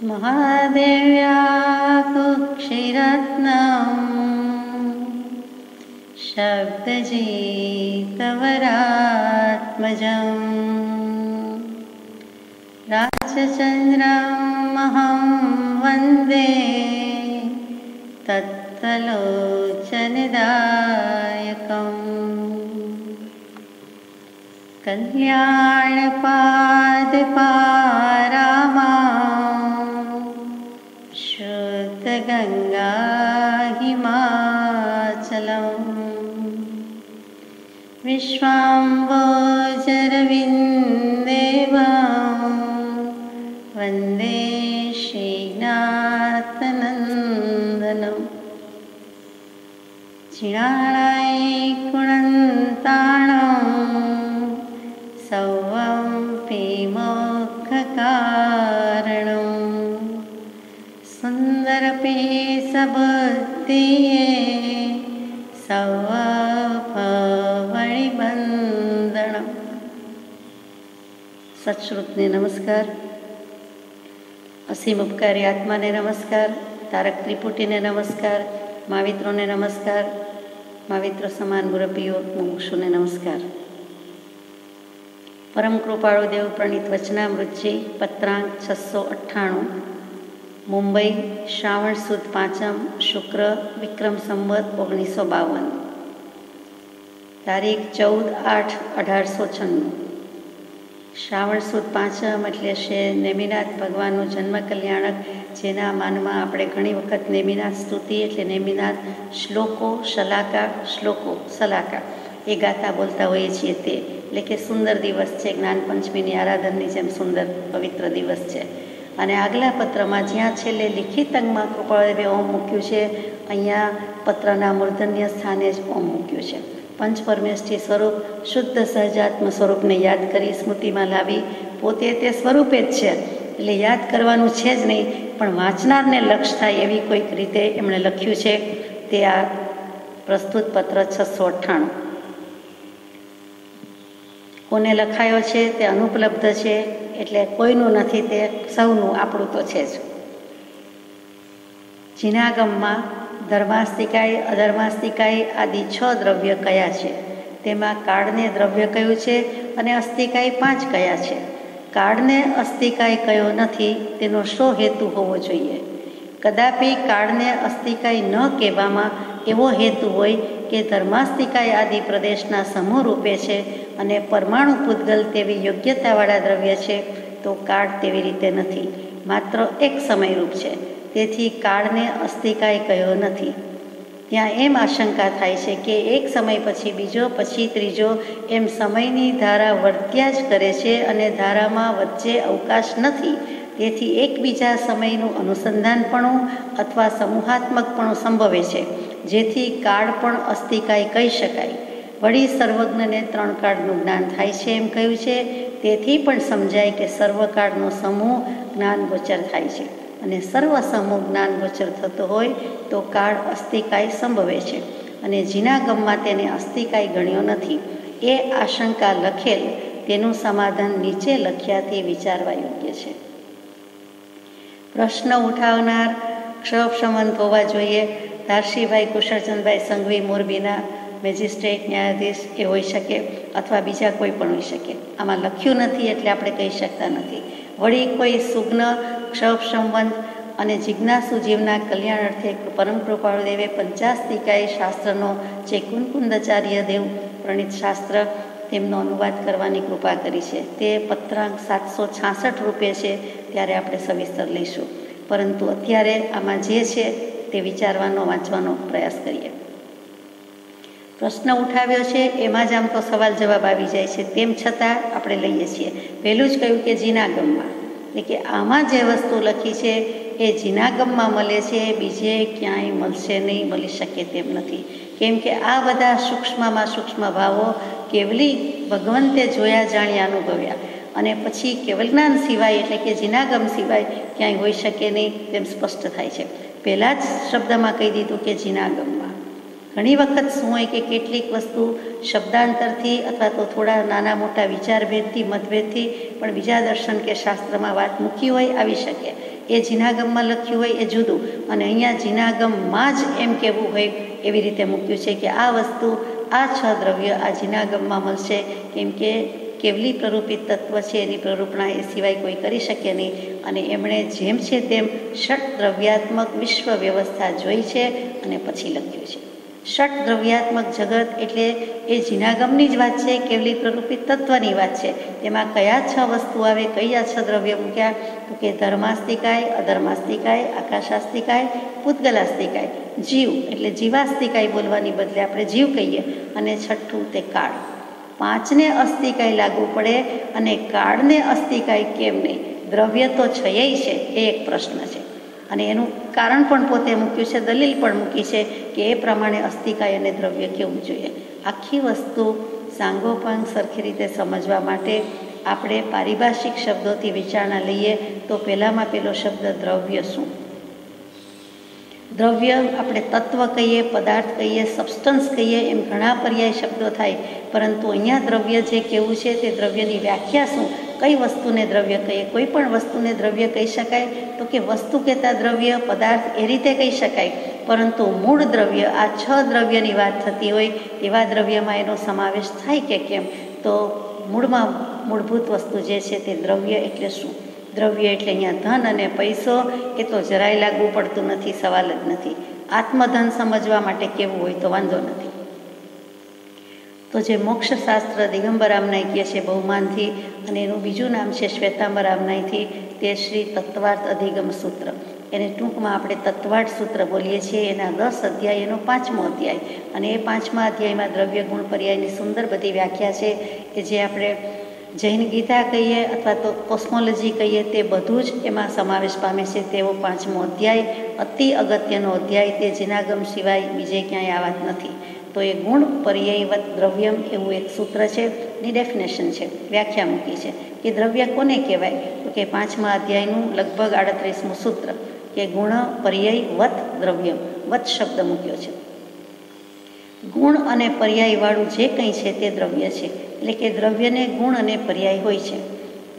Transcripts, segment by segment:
महादेव्या कुक्षिरत्नम् शब्दजितवरात्मजम् राजचन्द्रमहं वन्दे तत्तलोचनदायकम् कल्याणपादपारामा शुद्धगङ्गा हिमाचलम् विश्वाम्भोजरविन्देव वन्दे श्रीनाथनन्दनम् चिरालयकुणन्ताणं सौवं प्रेमोक्षकारणं सुन्दरपेशबुद्धिये सौवभवणिबन्धनम्। सत्श्रुतने नमस्कार, असीम उपकारी आत्माने नमस्कार, तारक त्रिपुटीने नमस्कार, मावित्रोने नमस्कार, मावित्र समान मुरब्बीओ मुमुक्षुने नमस्कार। परम कृपाळु देव प्रणीत वचनामृतजी पत्रांक 698 मुंबई श्रावण सुद 5 शुक्र विक्रम संवत 1952 तारीख 14/8/1896। શ્રાવણ સુદ 5 એટલે છે નેમિનાથ ભગવાનનું જન્મ કલ્યાણક, જેના માનમાં આપણે ઘણી વખત નેમિનાથ સ્તુતિ એટલે નેમિનાથ શ્લોકો સલાકા એ ગાતા બોલતા હોઈએ છીએ. તે એટલે કે સુંદર દિવસ છે, જ્ઞાન પંચમીની આરાધનની જેમ સુંદર પવિત્ર દિવસ છે. અને આગલા પત્રમાં જ્યાં છેલ્લે લિખિત અંગમાં કૃપાળદેવે ઓમ મૂક્યું છે, અહીંયા પત્રના મૂર્ધન્ય સ્થાને જ ઓમ મૂક્યું છે. પંચ પરમેષ્ઠી સ્વરૂપ શુદ્ધ સહજાત્મ સ્વરૂપને યાદ કરી સ્મૃતિમાં લાવી પોતે તે સ્વરૂપે જ છે એટલે યાદ કરવાનું છે જ નહીં, પણ વાંચનારને લક્ષ્ય થાય એવી કોઈક રીતે એમણે લખ્યું છે. તે આ પ્રસ્તુત પત્ર 698 કોને લખાયો છે તે અનુપલબ્ધ છે, એટલે કોઈનું નથી, તે સૌનું, આપણું તો છે જ. જીનાગમમાં ધર્માસ્તિકાય અધર્માસ્તિકાય આદિ 6 દ્રવ્ય કયા છે, તેમાં કાળને દ્રવ્ય કયું છે અને અસ્તિકાય 5 કયા છે. કાળને અસ્તિકાય કયો નથી તેનો શો હેતુ હોવો જોઈએ? કદાપી કાળને અસ્તિકાય ન કહેવામાં એવો હેતુ હોય કે ધર્માસ્તિકાય આદિ પ્રદેશના સમૂહ રૂપે છે અને પરમાણુ પૂતગલ તેવી યોગ્યતાવાળા દ્રવ્ય છે, તો કાળ તેવી રીતે નથી, માત્ર એક સમયરૂપ છે. તેથી કાળને અસ્તિકાય કયો નથી. ત્યાં એમ આશંકા થાય છે કે એક સમય પછી બીજો, પછી ત્રીજો, એમ સમયની ધારા વર્ત્યા જ કરે છે અને ધારામાં વચ્ચે અવકાશ નથી. તેથી એકબીજા સમયનું અનુસંધાનપણું અથવા સમૂહાત્મકપણું સંભવે છે, જેથી કાળ પણ અસ્તિકાય કહી શકાય. વળી સર્વજ્ઞને 3 કાળનું જ્ઞાન થાય છે એમ કહ્યું છે, તેથી પણ સમજાય કે સર્વકાળનો સમૂહ જ્ઞાન ગોચર થાય છે અને સર્વ સમૂહ જ્ઞાન ગોચર થતો હોય તો કાળ અસ્તિકાય સંભવે છે અને જીનાગમમાં તેને અસ્તિકાય ગણ્યો નથી. એ આશંકા લખેલ તેનું સમાધાન નીચે લખ્યાથી વિચારવા યોગ્ય છે. પ્રશ્ન ઉઠાવનાર ક્ષોભશમંત હોવા જોઈએ. ધારશીભાઈ કુશળચંદભાઈ સંઘવી મોરબીના મેજિસ્ટ્રેટ ન્યાયાધીશ એ હોઈ શકે, અથવા બીજા કોઈ પણ હોઈ શકે. આમાં લખ્યું નથી એટલે આપણે કહી શકતા નથી. વળી કોઈ સુગ્ન ક્ષોભશમંત અને જિજ્ઞાસુ જીવના કલ્યાણ અર્થે પરમ કૃપાળુદેવે પંચાસ્તિકાય શાસ્ત્રનો જે કુંકુંદાચાર્ય દેવ પ્રણીત શાસ્ત્ર તેમનો અનુવાદ કરવાની કૃપા કરી છે. તે પત્રાંક 766 રૂપે છે, ત્યારે આપણે સવિસ્તર લઈશું. પરંતુ અત્યારે આમાં જે છે તે વિચારવાનો, વાંચવાનો પ્રયાસ કરીએ. પ્રશ્ન ઉઠાવ્યો છે એમાં જ આમ તો સવાલ જવાબ આવી જાય છે, તેમ છતાં આપણે લઈએ છીએ. પહેલું જ કહ્યું કે જીનાગમમાં, એટલે કે આમાં જે વસ્તુ લખી છે એ જીનાગમમાં મળે છે, બીજે ક્યાંય મળશે નહીં, મળી શકે તેમ નથી. કેમ કે આ બધા સૂક્ષ્મમાં સૂક્ષ્મ ભાવો કેવલી ભગવંતે જોયા, જાણ્યા, અનુભવ્યા અને પછી કેવલ જ્ઞાન સિવાય એટલે કે જીનાગમ સિવાય ક્યાંય હોઈ શકે નહીં તેમ સ્પષ્ટ થાય છે. પહેલાં જ શબ્દમાં કહી દીધું કે જીનાગમમાં. ઘણી વખત શું હોય કે કેટલીક વસ્તુ શબ્દાંતરથી અથવા તો થોડા નાના મોટા વિચારભેદથી, મતભેદથી પણ બીજા દર્શન કે શાસ્ત્રમાં વાત મૂકી હોય આવી શકે. એ જીનાગમમાં લખ્યું હોય એ જુદું, અને અહીંયા જીનાગમમાં જ એમ કહેવું હોય એવી રીતે મૂક્યું છે કે આ વસ્તુ, આ 6 દ્રવ્ય આ જીનાગમમાં મળશે, કેમ કે કેવલી પ્રરૂપિત તત્વ છે એની પ્રરૂપણા એ સિવાય કોઈ કરી શકે નહીં. અને એમણે જેમ છે તેમ ષટ દ્રવ્યાત્મક વિશ્વ વ્યવસ્થા જોઈ છે અને પછી લખ્યું છે. ષટ દ્રવ્યાત્મક જગત એટલે એ જીનાગમની જ વાત છે, કેવલી પ્રરૂપિત તત્વની વાત છે. તેમાં કયા 6 વસ્તુ આવે, કયા 6 દ્રવ્ય મૂક્યા, તો કે ધર્માસ્તિકાય, અધર્માસ્તિકાય, આકાશાસ્તિકાય, પૂતગલાસ્તિકાય. જીવ એટલે જીવાસ્તિકાય બોલવાની બદલે આપણે જીવ કહીએ. અને છઠ્ઠું તે કાળ. 5ને અસ્તિકાય લાગુ પડે અને કાળને અસ્તિકાય કેમ નહીં? દ્રવ્ય તો છયય છે, એ એક પ્રશ્ન છે. અને એનું કારણ પણ પોતે મૂક્યું છે, દલીલ પણ મૂકી છે કે એ પ્રમાણે અસ્તિકાય અને દ્રવ્ય કેવું જોઈએ. આખી વસ્તુ સાંગોપાંગ સરખી રીતે સમજવા માટે આપણે પારિભાષિક શબ્દોથી વિચારણા લઈએ તો પહેલામાં પહેલો શબ્દ દ્રવ્ય શું? દ્રવ્ય આપણે તત્વ કહીએ, પદાર્થ કહીએ, સબસ્ટન્સ કહીએ, એમ ઘણા પર્યાય શબ્દો થાય, પરંતુ અહીંયા દ્રવ્ય જે કેવું છે તે દ્રવ્યની વ્યાખ્યા શું? કઈ વસ્તુને દ્રવ્ય કહીએ? કોઈ પણ વસ્તુને દ્રવ્ય કહી શકાય તો કે વસ્તુ કહેતા દ્રવ્ય, પદાર્થ એ રીતે કહી શકાય, પરંતુ મૂળ દ્રવ્ય, આ 6 દ્રવ્યની વાત થતી હોય એવા દ્રવ્યમાં એનો સમાવેશ થાય કે કેમ? તો મૂળભૂત વસ્તુ જે છે તે દ્રવ્ય એટલે શું? દ્રવ્ય એટલે અહીંયા ધન અને પૈસો, એ તો જરાય લાગુ પડતું નથી, સવાલ જ નથી. આત્મધન સમજવા માટે કેવું હોય તો વાંધો નથી. તો જે મોક્ષશાસ્ત્ર દિગંબર આમનાય છે બહુમાનથી, અને એનું બીજું નામ છે શ્વેતાંબર આમનાયથી, તે શ્રી તત્વાર્થ અધિગમ સૂત્ર. એને ટૂંકમાં આપણે તત્વાર્થ સૂત્ર બોલીએ છીએ. એના 10 અધ્યાય, એનો 5મો અધ્યાય, અને એ 5મા અધ્યાયમાં દ્રવ્ય ગુણ પર્યાયની સુંદર બધી વ્યાખ્યા છે કે જે આપણે જૈન ગીતા કહીએ અથવા તો કોસ્મોલોજી કહીએ તે બધું જ એમાં સમાવેશ પામે છે. તેવો 5મો અધ્યાય અતિ અગત્યનો અધ્યાય, તે જીનાગમ સિવાય બીજે ક્યાંય આ વાત નથી. તો એ ગુણ પર્યાયવત દ્રવ્યમ એવું એક સૂત્ર છે, ની ડેફિનેશન છે, વ્યાખ્યા મૂકી છે કે દ્રવ્ય કોને કહેવાય? તો કે 5મા અધ્યાયનું લગભગ 38મું સૂત્ર કે ગુણ પર્યાયવત દ્રવ્યમ. વત શબ્દ મૂક્યો છે. ગુણ અને પર્યાયવાળું જે કંઈ છે તે દ્રવ્ય છે. એટલે કે દ્રવ્યને ગુણ અને પર્યાય હોય છે.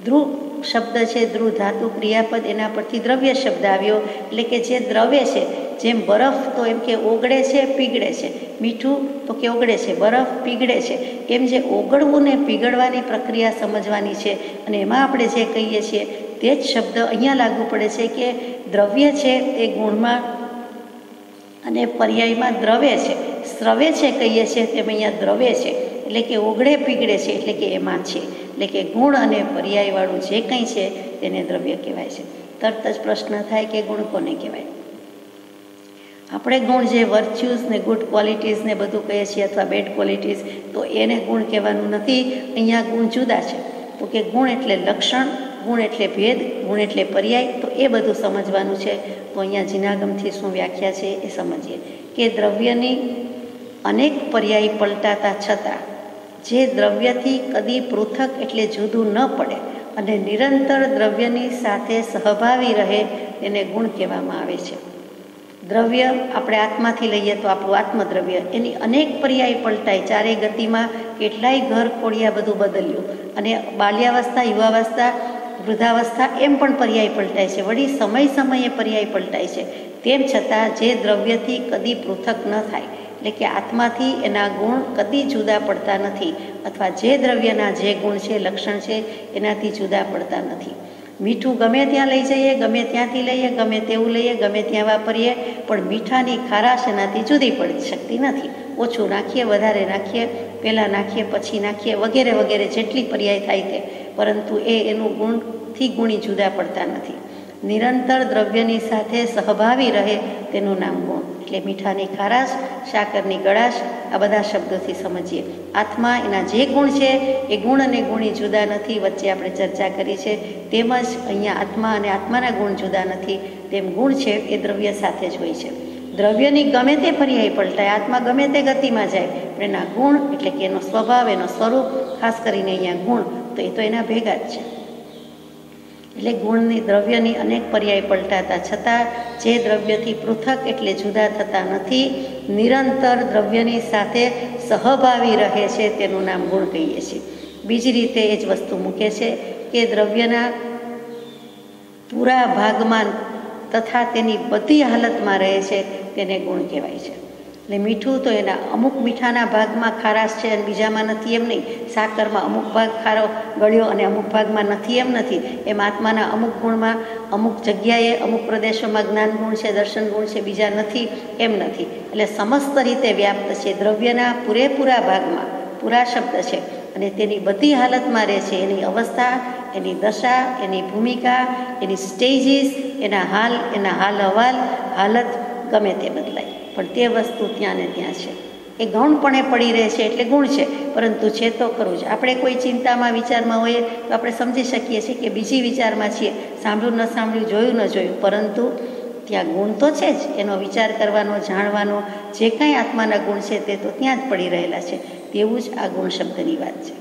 ધ્રુવ શબ્દ છે, ધ્રુવ ધાતુ ક્રિયાપદ, એના પરથી દ્રવ્ય શબ્દ આવ્યો. એટલે કે જે દ્રવ્ય છે, જેમ બરફ તો એમ કે ઓગળે છે, પીગળે છે, મીઠું તો કે ઓગળે છે, બરફ પીગળે છે, એમ જે ઓગળવું ને પીગળવાની પ્રક્રિયા સમજવાની છે. અને એમાં આપણે જે કહીએ છીએ તે જ શબ્દ અહીંયા લાગુ પડે છે કે દ્રવ્ય છે એ ગુણમાં અને પર્યાયમાં દ્રવે છે, સ્રવે છે કહીએ છીએ તેમ અહીંયા દ્રવે છે, એટલે કે ઓગળે પીગળે છે, એટલે કે એમાં છે. એટલે કે ગુણ અને પર્યાયવાળું જે કંઈ છે તેને દ્રવ્ય કહેવાય છે. તરત જ પ્રશ્ન થાય કે ગુણ કોને કહેવાય? આપણે ગુણ જે વર્ચ્યુઝ ને ગુડ ક્વોલિટીઝ ને બધું કહીએ છીએ અથવા બેડ ક્વોલિટીઝ, તો એને ગુણ કહેવાનું નથી. અહીંયા ગુણ જુદા છે. તો કે ગુણ એટલે લક્ષણ, ગુણ એટલે ભેદ, ગુણ એટલે પર્યાય, તો એ બધું સમજવાનું છે. તો અહીંયા જીનાગમથી શું વ્યાખ્યા છે એ સમજીએ કે દ્રવ્યની અનેક પર્યાય પલટાતા છતાં જે દ્રવ્યથી કદી પૃથક એટલે જુદું ન પડે અને નિરંતર દ્રવ્યની સાથે સહભાવી રહે તેને ગુણ કહેવામાં આવે છે. દ્રવ્ય આપણે આત્માથી લઈએ તો આપણું આત્મદ્રવ્ય, એની અનેક પર્યાય પલટાય. ચારેય ગતિમાં કેટલાય ઘર ખોડિયા બધું બદલ્યું, અને બાલ્યાવસ્થા, યુવાવસ્થા, વૃદ્ધાવસ્થા એમ પણ પર્યાય પલટાય છે. વળી સમયે પર્યાય પલટાય છે. તેમ છતાં જે દ્રવ્યથી કદી પૃથક ન થાય, એટલે કે આત્માથી એના ગુણ કદી જુદા પડતા નથી, અથવા જે દ્રવ્યના જે ગુણ છે, લક્ષણ છે, એનાથી જુદા પડતા નથી. મીઠું ગમે ત્યાં લઈ જઈએ, ગમે ત્યાંથી લઈએ, ગમે તેવું લઈએ, ગમે ત્યાં વાપરીએ, પણ મીઠાની ખારાશ એનાથી જુદી પડી શકતી નથી. ઓછું નાખીએ, વધારે નાખીએ, પહેલાં નાખીએ, પછી નાખીએ, વગેરે વગેરે જેટલી પર્યાય થાય તે, પરંતુ એ એનું ગુણથી ગુણી જુદા પડતા નથી. નિરંતર દ્રવ્યની સાથે સહભાવી રહે તેનું નામ ગુણ. એટલે મીઠાની ખારાશ, સાકરની ગળાશ, આ બધા શબ્દોથી સમજીએ. આત્મા, એના જે ગુણ છે એ ગુણ અને ગુણી જુદા નથી, વચ્ચે આપણે ચર્ચા કરી છે. તેમજ અહીંયા આત્મા અને આત્માના ગુણ જુદા નથી, તેમ ગુણ છે એ દ્રવ્ય સાથે જ હોય છે. દ્રવ્યની ગમે તે પર્યાય પલટાય, આત્મા ગમે તે ગતિમાં જાય, પણ એના ગુણ એટલે કે એનો સ્વભાવ, એનો સ્વરૂપ, ખાસ કરીને અહીંયા ગુણ, તો એ તો એના ભેગા જ છે. એટલે ગુણની દ્રવ્યની અનેક પર્યાય પલટાતા છતાં જે દ્રવ્યથી પૃથક એટલે જુદા થતા નથી, નિરંતર દ્રવ્યની સાથે સહભાવી રહે છે તેનું નામ ગુણ કહીએ છીએ. બીજી રીતે એ જ વસ્તુ મૂકે છે કે દ્રવ્યના પૂરા ભાગમાં તથા તેની બધી હાલતમાં રહે છે તેને ગુણ કહેવાય છે. એટલે મીઠું તો એના અમુક મીઠાના ભાગમાં ખારાશ છે અને બીજામાં નથી એમ નહીં. સાકરમાં અમુક ભાગ ખારો ગળ્યો અને અમુક ભાગમાં નથી એમ નથી. એમ આત્માના અમુક ગુણમાં અમુક જગ્યાએ અમુક પ્રદેશોમાં જ્ઞાન ગુણ છે, દર્શન ગુણ છે, બીજા નથી એમ નથી. એટલે સમસ્ત રીતે વ્યાપ્ત છે. દ્રવ્યના પૂરેપૂરા ભાગમાં પૂરા શબ્દ છે અને તેની બધી હાલતમાં રહે છે. એની અવસ્થા, એની દશા, એની ભૂમિકા, એની સ્ટેજીસ, એના હાલ અહવાલ, હાલત ગમે તે બદલાય, પણ તે વસ્તુ ત્યાં ને ત્યાં છે. એ ગૌણપણે પડી રહે છે એટલે ગુણ છે, પરંતુ છે તો ખરું જ. આપણે કોઈ ચિંતામાં વિચારમાં હોઈએ તો આપણે સમજી શકીએ છીએ કે બીજી વિચારમાં છીએ, સાંભળ્યું ન સાંભળ્યું, જોયું ન જોયું, પરંતુ ત્યાં ગુણ તો છે જ. એનો વિચાર કરવાનો, જાણવાનો, જે કાંઈ આત્માના ગુણ છે તે તો ત્યાં જ પડી રહેલા છે. તેવું જ આ ગુણ શબ્દની વાત છે.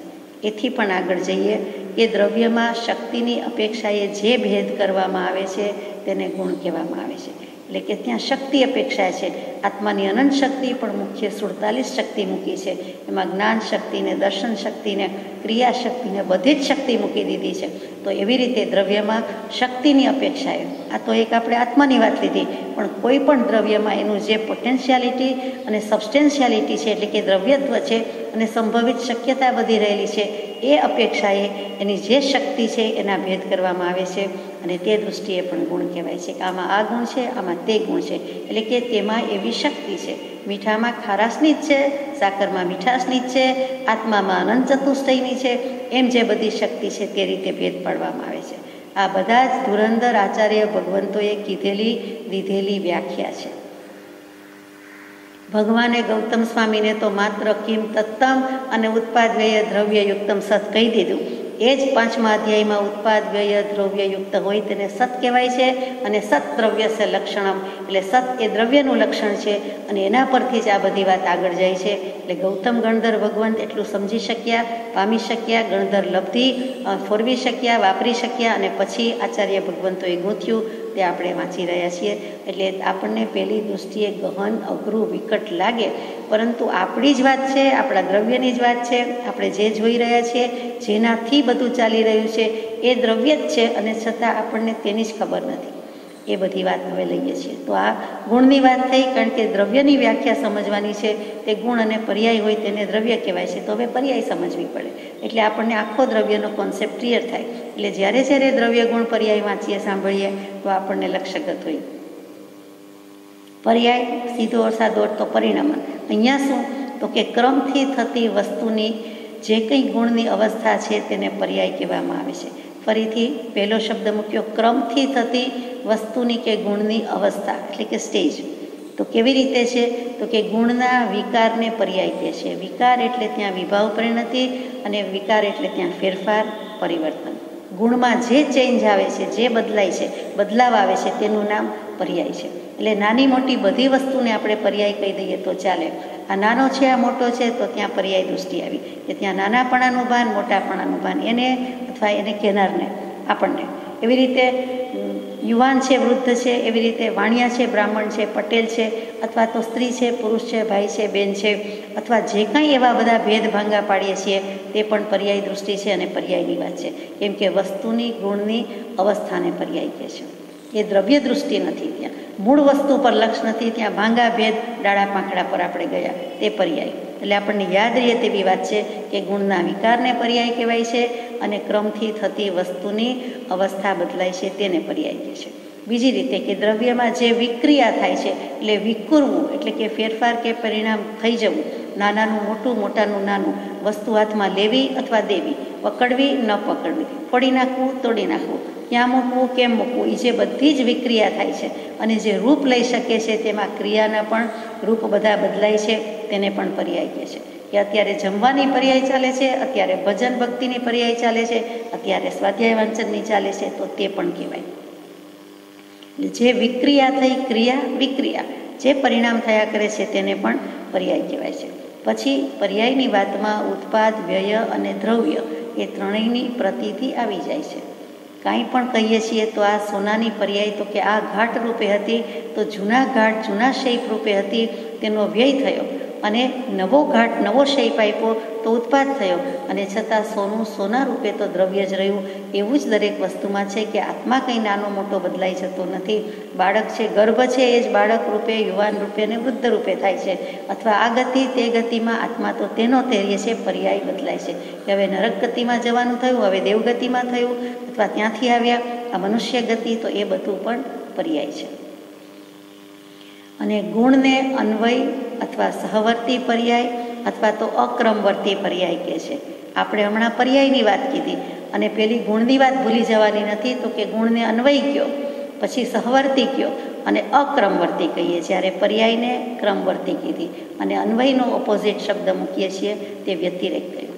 એથી પણ આગળ જઈએ કે દ્રવ્યમાં શક્તિની અપેક્ષાએ જે ભેદ કરવામાં આવે છે તેને ગુણ કહેવામાં આવે છે. એટલે કે ત્યાં શક્તિ અપેક્ષા છે. આત્માની અનંત શક્તિ પણ મુખ્ય 47 શક્તિ મૂકી છે. એમાં જ્ઞાન શક્તિને, દર્શન શક્તિને, ક્રિયા શક્તિને, બધી જ શક્તિ મૂકી દીધી છે. તો એવી રીતે દ્રવ્યમાં શક્તિની અપેક્ષાએ, આ તો એક આપણે આત્માની વાત લીધી, પણ કોઈ પણ દ્રવ્યમાં એનું જે પોટેન્શિયાલિટી અને સબસ્ટેન્શિયાલિટી છે, એટલે કે દ્રવ્યત્વ છે અને સંભવિત શક્યતા બધી રહેલી છે, એ અપેક્ષાએ એની જે શક્તિ છે એના ભેદ કરવામાં આવે છે. અને તે દૃષ્ટિએ પણ ગુણ કહેવાય છે કે આમાં આ ગુણ છે, આમાં તે ગુણ છે. એટલે કે તેમાં એવી શક્તિ છે. મીઠામાં ખારાશની જ છે, સાકરમાં મીઠાશની જ છે, આત્મામાં અનંત ચતુષ્ટયની છે. એમ જે બધી શક્તિ છે તે રીતે ભેદ પાડવામાં આવે છે. આ બધા જ ધુરંધર આચાર્ય ભગવંતોએ દીધેલી વ્યાખ્યા છે. ભગવાને ગૌતમ સ્વામીને તો માત્ર કિમ તત્તમ અને ઉત્પાદ વ્યય દ્રવ્યયુક્તમ સત કહી દીધું. એ જ 5મા અધ્યાયમાં ઉત્પાદ વ્યય દ્રવ્યયુક્ત હોય તેને સત કહેવાય છે. અને સત દ્રવ્યસ્ય લક્ષણમ, એટલે સત એ દ્રવ્યનું લક્ષણ છે અને એના પરથી જ આ બધી વાત આગળ જાય છે. એટલે ગૌતમ ગણધર ભગવંત એટલું સમજી શક્યા, પામી શક્યા, ગણધર લબ્ધિ ફોરવી શક્યા, વાપરી શક્યા, અને પછી આચાર્ય ભગવંતોએ ગૂંથ્યું તે આપણે વાંચી રહ્યા છીએ. એટલે આપણને પહેલી દૃષ્ટિએ ગહન, અઘરું, વિકટ લાગે, પરંતુ આપણી જ વાત છે, આપણા દ્રવ્યની જ વાત છે. આપણે જે જોઈ રહ્યા છીએ, જેનાથી બધું ચાલી રહ્યું છે એ દ્રવ્ય જ છે, અને છતાં આપણને તેની જ ખબર નથી. એ બધી વાત હવે લઈએ છીએ. તો આ ગુણની વાત થઈ, કારણ કે દ્રવ્યની વ્યાખ્યા સમજવાની છે. તે ગુણ અને પર્યાય હોય તેને દ્રવ્ય કહેવાય છે. તો હવે પર્યાય સમજવી પડે, એટલે આપણને આખો દ્રવ્યનો કોન્સેપ્ટ ક્લિયર થાય. એટલે જ્યારે દ્રવ્ય ગુણ પર્યાય વાંચીએ, સાંભળીએ તો આપણને લક્ષ્યગત હોય. પર્યાય સીધો સાદો તો પરિણામન. અહીંયા શું તો કે ક્રમથી થતી વસ્તુની જે કંઈ ગુણની અવસ્થા છે તેને પર્યાય કહેવામાં આવે છે. ફરીથી પહેલો શબ્દ મૂક્યો, ક્રમથી થતી વસ્તુની કે ગુણની અવસ્થા, એટલે કે સ્ટેજ. તો કેવી રીતે છે તો કે ગુણના વિકારને પર્યાય કહે છે. વિકાર એટલે ત્યાં વિભાવ પરિણતિ, અને વિકાર એટલે ત્યાં ફેરફાર, પરિવર્તન. ગુણમાં જે ચેન્જ આવે છે, જે બદલાય છે, બદલાવ આવે છે, તેનું નામ પર્યાય છે. એટલે નાની મોટી બધી વસ્તુને આપણે પર્યાય કહી દઈએ તો ચાલે. આ નાનો છે, આ મોટો છે, તો ત્યાં પર્યાય દૃષ્ટિ આવી કે ત્યાં નાનાપણાનું ભાન, મોટાપણાનું ભાન, એને અથવા એને કહેનારને, આપણને. એવી રીતે યુવાન છે, વૃદ્ધ છે, એવી રીતે વાણિયા છે, બ્રાહ્મણ છે, પટેલ છે, અથવા તો સ્ત્રી છે, પુરુષ છે, ભાઈ છે, બેન છે, અથવા જે કાંઈ એવા બધા ભેદ ભાંગા પાડીએ છીએ તે પણ પર્યાય દૃષ્ટિ છે અને પર્યાયની વાત છે. કેમ કે વસ્તુની ગુણની અવસ્થાને પર્યાય કહે છે. એ દ્રવ્ય દૃષ્ટિ નથી, ત્યાં મૂળ વસ્તુ પર લક્ષ નથી, ત્યાં ભાંગા ભેદ ડાળા પાંખડા પર આપણે ગયા, તે પર્યાય. એટલે આપણને યાદ રહે તેવી વાત છે કે ગુણના વિકારને પર્યાય કહેવાય છે, અને ક્રમથી થતી વસ્તુની અવસ્થા બદલાય છે તેને પર્યાય કહે છે. બીજી રીતે કે દ્રવ્યમાં જે વિક્રિયા થાય છે, એટલે વિકુરવું, એટલે કે ફેરફાર કે પરિણામ થઈ જવું, નાનાનું મોટું, મોટાનું નાનું, વસ્તુ હાથમાં લેવી અથવા દેવી, પકડવી ન પકડવી, ફોડી નાખવું, તોડી નાખવું, ક્યાં મૂકવું, કેમ મૂકવું, એ જે બધી જ વિક્રિયા થાય છે અને જે રૂપ લઈ શકે છે, તેમાં ક્રિયાના પણ રૂપ બધા બદલાય છે, તેને પણ પર્યાય કહે છે. કે અત્યારે જમવાની પર્યાય ચાલે છે, અત્યારે ભજન ભક્તિની પર્યાય ચાલે છે, અત્યારે સ્વાધ્યાય વાંચનની ચાલે છે, તો તે પણ કહેવાય. જે વિક્રિયા થઈ, ક્રિયા વિક્રિયા, જે પરિણામ થયા કરે છે તેને પણ પર્યાય કહેવાય છે. પછી પર્યાયની વાતમાં ઉત્પાદ, વ્યય અને દ્રવ્ય એ ત્રણેયની પ્રતીતિ આવી જાય છે. કાંઈ પણ કહીએ છીએ તો આ સોનાની પર્યાય, તો કે આ ઘાટ રૂપે હતી, તો જૂના ઘાટ, જૂના શૈપ રૂપે હતી, તેનો વ્યય થયો અને નવો ઘાટ નવો શેપ આપ્યો તો ઉત્પાદ થયો, અને છતાં સોનું સોના રૂપે તો દ્રવ્ય જ રહ્યું. એવું જ દરેક વસ્તુમાં છે કે આત્મા કંઈ નાનો મોટો બદલાઈ જતો નથી. બાળક છે, ગર્ભ છે, એ જ બાળક રૂપે, યુવાન રૂપે અને વૃદ્ધ રૂપે થાય છે, અથવા આ ગતિ તે ગતિમાં આત્મા તો તેનો તે રહે છે, પર્યાય બદલાય છે. કે હવે નરક ગતિમાં જવાનું થયું, હવે દેવગતિમાં થયું, અથવા ત્યાંથી આવ્યા આ મનુષ્ય ગતિ, તો એ બધું પણ પર્યાય છે. અને ગુણને અન્વય અથવા સહવર્તી પર્યાય અથવા તો અક્રમવર્તી પર્યાય કહે છે. આપણે હમણાં પર્યાયની વાત કીધી અને પેલી ગુણની વાત ભૂલી જવાની નથી. તો કે ગુણને અન્વય કયો, પછી સહવર્તી કયો અને અક્રમવર્તી કહીએ, જ્યારે પર્યાયને ક્રમવર્તી કીધી અને અન્વયનો ઓપોઝિટ શબ્દ મૂકીએ છીએ તે વ્યતિરેક કહ્યું.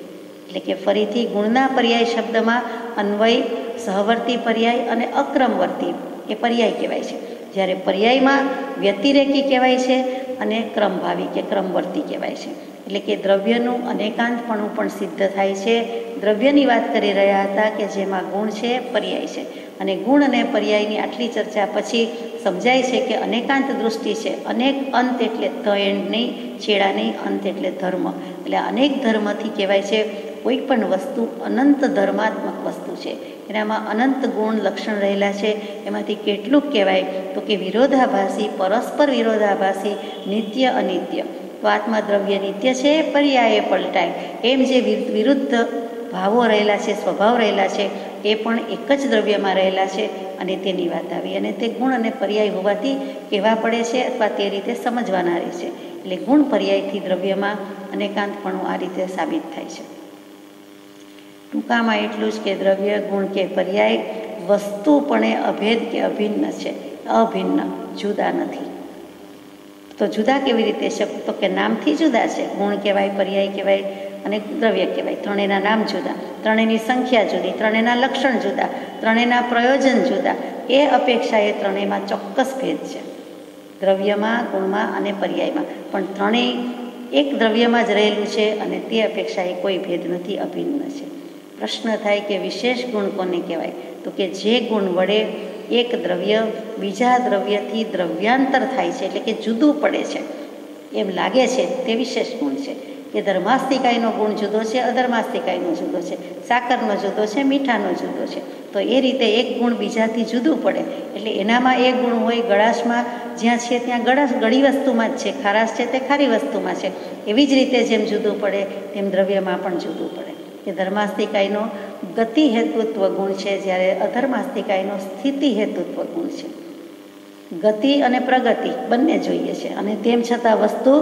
એટલે કે ફરીથી ગુણના પર્યાય શબ્દમાં અન્વય, સહવર્તી પર્યાય અને અક્રમવર્તી એ પર્યાય કહેવાય છે, જ્યારે પર્યાયમાં વ્યતિરેકી કહેવાય છે અને ક્રમભાવી કે ક્રમવર્તી કહેવાય છે. એટલે કે દ્રવ્યનું અનેકાંતપણું પણ સિદ્ધ થાય છે. દ્રવ્યની વાત કરી રહ્યા હતા કે જેમાં ગુણ છે, પર્યાય છે, અને ગુણ અને પર્યાયની આટલી ચર્ચા પછી સમજાય છે કે અનેકાંત દૃષ્ટિ છે. અનેક અંત એટલે ધ એન્ડ નહીં, છેડા નહીં, અંત એટલે ધર્મ. એટલે અનેક ધર્મથી કહેવાય છે કોઈ પણ વસ્તુ અનંત ધર્માત્મક વસ્તુ છે, એનામાં અનંત ગુણ લક્ષણ રહેલા છે. એમાંથી કેટલુંક કહેવાય તો કે વિરોધાભાસી, પરસ્પર વિરોધાભાસી, નિત્ય અનિત્ય. તો આત્મા દ્રવ્ય નિત્ય છે, પર્યાય પલટાય. એમ જે વિરુદ્ધ ભાવો રહેલા છે, સ્વભાવ રહેલા છે, એ પણ એક જ દ્રવ્યમાં રહેલા છે, અને તેની વાત આવી. અને તે ગુણ અને પર્યાય હોવાથી કહેવા પડે છે અથવા તે રીતે સમજવાના રહે છે. એટલે ગુણ પર્યાયથી દ્રવ્યમાં અનેકાંતપણું આ રીતે સાબિત થાય છે. ટૂંકામાં એટલું જ કે દ્રવ્ય, ગુણ કે પર્યાય વસ્તુપણે અભેદ કે અભિન્ન છે, અભિન્ન, જુદા નથી. તો જુદા કેવી રીતે છે? તો કે નામથી જુદા છે. ગુણ કહેવાય, પર્યાય કહેવાય અને દ્રવ્ય કહેવાય. ત્રણેયના નામ જુદા, ત્રણેયની સંખ્યા જુદી, ત્રણેયના લક્ષણ જુદા, ત્રણેયના પ્રયોજન જુદા. એ અપેક્ષાએ ત્રણેયમાં ચોક્કસ ભેદ છે, દ્રવ્યમાં, ગુણમાં અને પર્યાયમાં. પણ ત્રણેય એક દ્રવ્યમાં જ રહેલું છે અને તે અપેક્ષાએ કોઈ ભેદ નથી, અભિન્ન છે. પ્રશ્ન થાય કે વિશેષ ગુણ કોને કહેવાય? તો કે જે ગુણ વડે એક દ્રવ્ય બીજા દ્રવ્યથી દ્રવ્યાંતર થાય છે, એટલે કે જુદું પડે છે એમ લાગે છે, તે વિશેષ ગુણ છે. કે ધર્માસ્તિકાયનો ગુણ જુદો છે, અધર્માસ્તિકાયનો જુદો છે, સાકરનો જુદો છે, મીઠાનો જુદો છે. તો એ રીતે એક ગુણ બીજાથી જુદું પડે એટલે એનામાં એક ગુણ હોય. ગળાશમાં જ્યાં છે ત્યાં ગળાશ ગળી વસ્તુમાં જ છે, ખારાશ છે તે ખારી વસ્તુમાં છે. એવી જ રીતે જેમ જુદું પડે તેમ દ્રવ્યમાં પણ જુદું પડે. કે ધર્માસ્તિકાયનો ગતિ હેતુત્વ ગુણ છે, જ્યારે અધર્માસ્તિકાયનો સ્થિતિ હેતુત્વ ગુણ છે. ગતિ અને પ્રગતિ બંને જોઈએ છે, અને તેમ છતાં વસ્તુ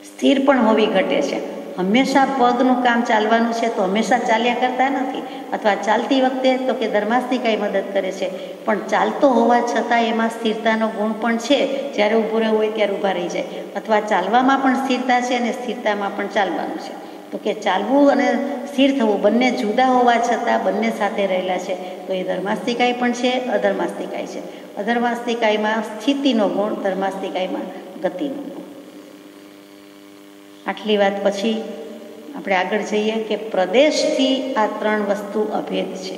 સ્થિર પણ હોવી ઘટે છે. હંમેશા પગનું કામ ચાલવાનું છે તો હંમેશા ચાલ્યા કરતા નથી, અથવા ચાલતી વખતે તો કે ધર્માસ્તિકાય મદદ કરે છે, પણ ચાલતો હોવા છતાં એમાં સ્થિરતાનો ગુણ પણ છે. જ્યારે ઊભું રહેવું હોય ત્યારે ઊભા રહી જાય, અથવા ચાલવામાં પણ સ્થિરતા છે અને સ્થિરતામાં પણ ચાલવાનું છે. તો કે ચાલવું અને સ્થિર થવું બંને જુદા હોવા છતાં બંને સાથે રહેલા છે. તો એ ધર્માસ્તિકાય પણ છે, અધર્માસ્તિકાય છે. અધર્માસ્તિકાયમાં સ્થિતિનો ગુણ, ધર્માસ્તિકાયમાં ગતિનો ગુણ. આટલી વાત પછી આપણે આગળ જઈએ કે પ્રદેશથી આ ત્રણ વસ્તુ અભેદ છે.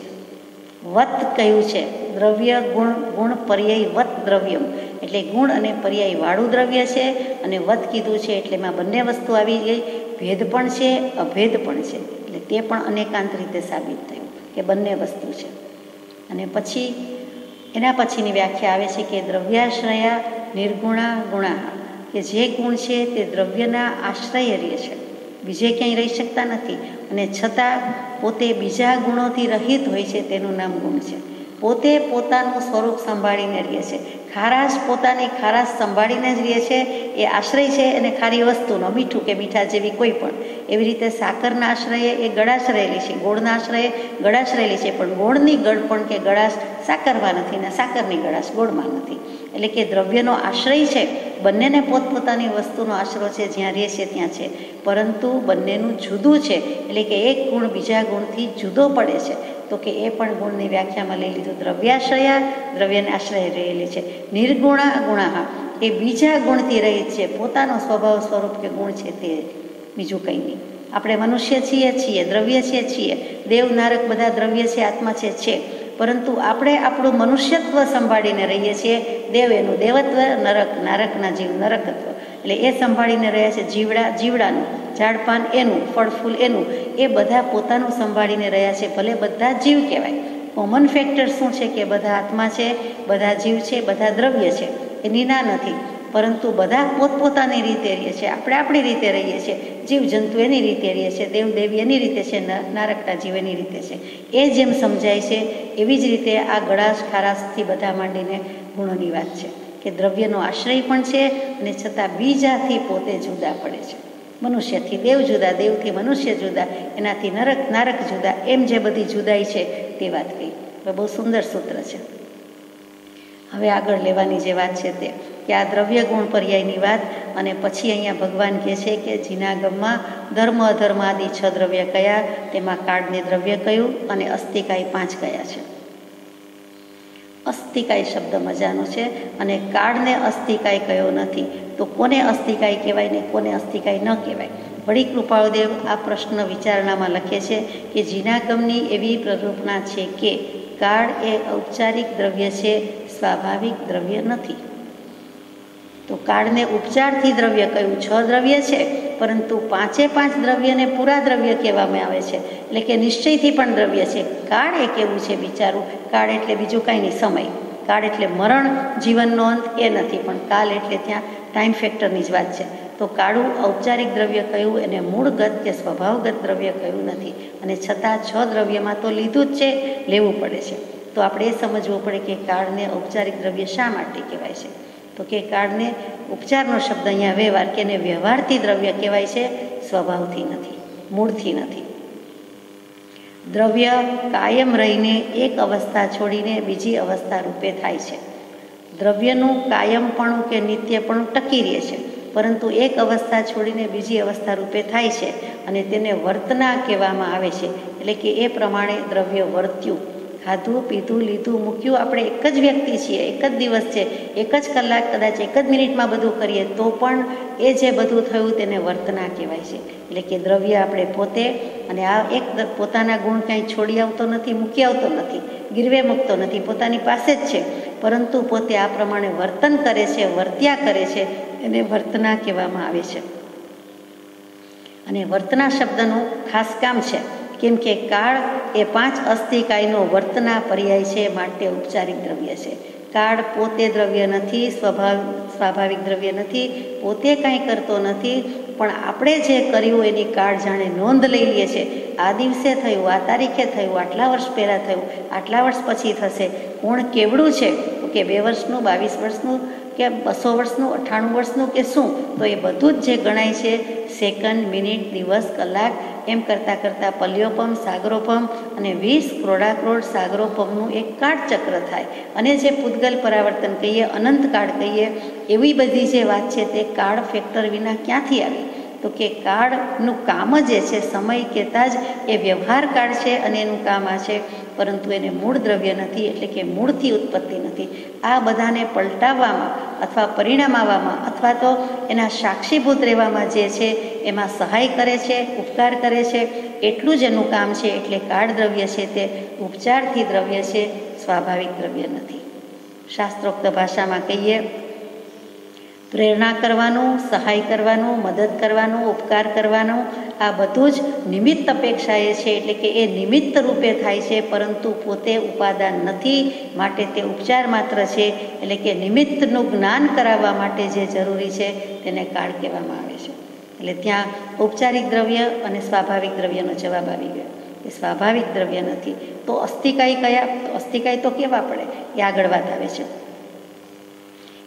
વત કહ્યું છે, દ્રવ્ય ગુણ, ગુણ પર્યાય વત દ્રવ્યમ, એટલે ગુણ અને પર્યાય વાળું દ્રવ્ય છે, અને વત કીધું છે એટલે એમાં બંને વસ્તુ આવી ગઈ. ભેદ પણ છે, અભેદ પણ છે, એટલે તે પણ અનેકાંત રીતે સાબિત થયું કે બંને વસ્તુ છે. અને પછી એના પછીની વ્યાખ્યા આવે છે કે દ્રવ્યાશ્રયા નિર્ગુણા ગુણા, કે જે ગુણ છે તે દ્રવ્યના આશ્રય રહે છે, બીજે ક્યાંય રહી શકતા નથી, અને છતાં પોતે બીજા ગુણોથી રહિત હોય છે, તેનું નામ ગુણ છે. પોતે પોતાનું સ્વરૂપ સંભાળીને રહે છે. ખારાશ પોતાની ખારાશ સંભાળીને જ રહે છે, એ આશ્રય છે. અને ખારી વસ્તુનો, મીઠું કે મીઠા જેવી કોઈ પણ, એવી રીતે સાકરના આશ્રયે એ ગળાશ રહેલી છે, ગોળના આશ્રયે ગળાશ રહેલી છે, પણ ગોળની ગળપણ કે ગળાશ સાકરમાં નથી ને સાકરની ગળાશ ગોળમાં નથી. એટલે કે દ્રવ્યનો આશ્રય છે, બંનેને પોતપોતાની વસ્તુનો આશરો છે, જ્યાં રહે છે ત્યાં છે, પરંતુ બંનેનું જુદું છે. એટલે કે એક ગુણ બીજા ગુણથી જુદો પડે છે. તો કે એ પણ ગુણની વ્યાખ્યામાં લઈ લીધું. દ્રવ્યાશ્રયા દ્રવ્યને આશ્રય રહેલી છે. નિર્ગુણા ગુણાહા, એ બીજા ગુણથી રહિત છે, પોતાનો સ્વભાવ સ્વરૂપ કે ગુણ છે તે બીજું કંઈ નહીં. આપણે મનુષ્ય છીએ, દ્રવ્ય છીએ, દેવ નારક બધા દ્રવ્ય છે, આત્મા છે, પરંતુ આપણે આપણું મનુષ્યત્વ સંભાળીને રહીએ છીએ. દેવ એનું દેવત્વ, નરક નારકના જીવ નરકત્વ. એટલે એ સંભાળીને રહ્યા છે. જીવડાનું, ઝાડપાન એનું, ફળ ફૂલ એનું, એ બધા પોતાનું સંભાળીને રહ્યા છે. ભલે બધા જીવ કહેવાય, કોમન ફેક્ટર શું છે કે બધા આત્મા છે, બધા જીવ છે, બધા દ્રવ્ય છે, એની ના નથી. પરંતુ બધા પોતપોતાની રીતે રહીએ છીએ. આપણે આપણી રીતે રહીએ છીએ, જીવજંતુ એની રીતે રહીએ છીએ, દેવદેવી એની રીતે છે, નારકટા જીવ એની રીતે છે. એ જેમ સમજાય છે એવી જ રીતે આ ગળાશ ખારાશથી બધા માંડીને ગુણોની વાત છે કે દ્રવ્યનો આશ્રય પણ છે અને છતાં બીજાથી પોતે જુદા પડે છે. મનુષ્યથી દેવ જુદા, દેવથી મનુષ્ય જુદા, એનાથી નારક જુદા, એમ જે બધી જુદાઈ છે તે વાત કહી. બહુ સુંદર સૂત્ર છે. હવે આગળ લેવાની જે વાત છે તે કે આ દ્રવ્ય ગુણ પર્યાયની વાત, અને પછી અહીંયા ભગવાન કહે છે કે જીનાગમમાં ધર્મ અધર્મ આદિ 6 દ્રવ્ય કયા, તેમાં કાળને દ્રવ્ય કયું અને અસ્થિકાય 5 કયા છે. અસ્થિકાય શબ્દ મજાનો છે અને કાળને અસ્થિકાય કયો નથી. તો કોને અસ્થિકાય કહેવાય ને કોને અસ્થિકાય ન કહેવાય? વળી કૃપાળુદેવ આ પ્રશ્ન વિચારણામાં લખે છે કે જીનાગમની એવી પ્રરૂપણા છે કે કાળ એ ઔપચારિક દ્રવ્ય છે, સ્વાભાવિક દ્રવ્ય નથી. તો કાળને ઉપચારથી દ્રવ્ય કયું? 6 દ્રવ્ય છે, પરંતુ 5 દ્રવ્યને પૂરા દ્રવ્ય કહેવામાં આવે છે, એટલે કે નિશ્ચયથી પણ દ્રવ્ય છે. કાળ એ કેવું છે બિચારું? કાળ એટલે બીજું કાંઈ નહીં, સમય. કાળ એટલે મરણ, જીવનનો અંત એ નથી, પણ કાલ એટલે ત્યાં ટાઈમ ફેક્ટરની જ વાત છે. તો કાળું ઔપચારિક દ્રવ્ય કયું, એને મૂળગત કે સ્વભાવગત દ્રવ્ય કયું નથી, અને છતાં 6 દ્રવ્યમાં તો લીધું જ છે, લેવું પડે છે. તો આપણે એ સમજવું પડે કે કાળને ઔપચારિક દ્રવ્ય શા માટે કહેવાય છે? તો કે કાળને ઉપચારનો શબ્દ અહીંયા વ્યવહાર કે એને વ્યવહારથી દ્રવ્ય કહેવાય છે, સ્વભાવથી નથી, મૂળથી નથી. દ્રવ્ય કાયમ રહીને એક અવસ્થા છોડીને બીજી અવસ્થા રૂપે થાય છે. દ્રવ્યનું કાયમપણું કે નિત્યપણું ટકી રહે છે, પરંતુ એક અવસ્થા છોડીને બીજી અવસ્થા રૂપે થાય છે, અને તેને વર્તના કહેવામાં આવે છે. એટલે કે એ પ્રમાણે દ્રવ્ય વર્ત્યું. ખાધું, પીધું, લીધું, મૂક્યું, આપણે એક જ વ્યક્તિ છીએ, એક જ દિવસ છે, એક જ કલાક, કદાચ એક જ મિનિટમાં બધું કરીએ તો પણ એ જે બધું થયું તેને વર્તના કહેવાય છે. એટલે કે દ્રવ્ય આપણે પોતે, અને આ એક પોતાના ગુણ કાંઈ છોડી આવતો નથી, મૂકી આવતો નથી, ગીરવે મૂકતો નથી, પોતાની પાસે જ છે, પરંતુ પોતે આ પ્રમાણે વર્તન કરે છે, વર્ત્યા કરે છે, એને વર્તના કહેવામાં આવે છે. અને વર્તના શબ્દનું ખાસ કામ છે, કેમ કે કાળ એ 5 અસ્થિકાયનો વર્તના પર્યાય છે, માટે ઔપચારિક દ્રવ્ય છે. કાળ પોતે દ્રવ્ય નથી, સ્વાભાવિક દ્રવ્ય નથી, પોતે કાંઈ કરતો નથી, પણ આપણે જે કર્યું એની કાળ જાણે નોંધ લઈ લે છે. આ દિવસે થયું, આ તારીખે થયું, આટલા વર્ષ પહેલાં થયું, આટલા વર્ષ પછી થશે. કોણ કેવડું છે? તો કે 2 વર્ષનું, 22 વર્ષનું કે 200 વર્ષનું, 98 વર્ષનું કે શું? તો એ બધું જ જે ગણાય છે, સેકન્ડ, મિનિટ, દિવસ, કલાક, એમ કરતાં કરતાં પલ્યોપમ, સાગરોપમ અને 20 કરોડાકરોડ સાગરોપમનું એક કાળચક્ર થાય. અને જે પૂતગલ પરાવર્તન કહીએ, અનંત કાળ કહીએ, એવી બધી જે વાત છે તે કાળ ફેક્ટર વિના ક્યાંથી આવી? તો કે કાળનું કામ જ એ છે, સમય કહેતા જ એ વ્યવહાર કાળ છે અને એનું કામ આ છે, પરંતુ એને મૂળ દ્રવ્ય નથી, એટલે કે મૂળથી ઉત્પત્તિ નથી. આ બધાને પલટાવવામાં અથવા પરિણામ આવવામાં અથવા તો એના સાક્ષીભૂત રહેવામાં જે છે એમાં સહાય કરે છે, ઉપકાર કરે છે, એટલું જ એનું કામ છે. એટલે કાળ દ્રવ્ય છે તે ઉપચારથી દ્રવ્ય છે, સ્વાભાવિક દ્રવ્ય નથી. શાસ્ત્રોક્ત ભાષામાં કહીએ, પ્રેરણા કરવાનું, સહાય કરવાનું, મદદ કરવાનું, ઉપકાર કરવાનું, આ બધું જ નિમિત્ત અપેક્ષાએ છે. એટલે કે એ નિમિત્ત રૂપે થાય છે, પરંતુ પોતે ઉપાદાન નથી, માટે તે ઉપચાર માત્ર છે. એટલે કે નિમિત્તનું જ્ઞાન કરાવવા માટે જે જરૂરી છે તેને કાળ કહેવામાં આવે છે. એટલે ત્યાં ઔપચારિક દ્રવ્ય અને સ્વાભાવિક દ્રવ્યનો જવાબ આવી ગયો. એ સ્વાભાવિક દ્રવ્ય નથી. તો અસ્થિકાય કયા? અસ્થિકાય તો કેવા પડે એ આગળ વાત આવે છે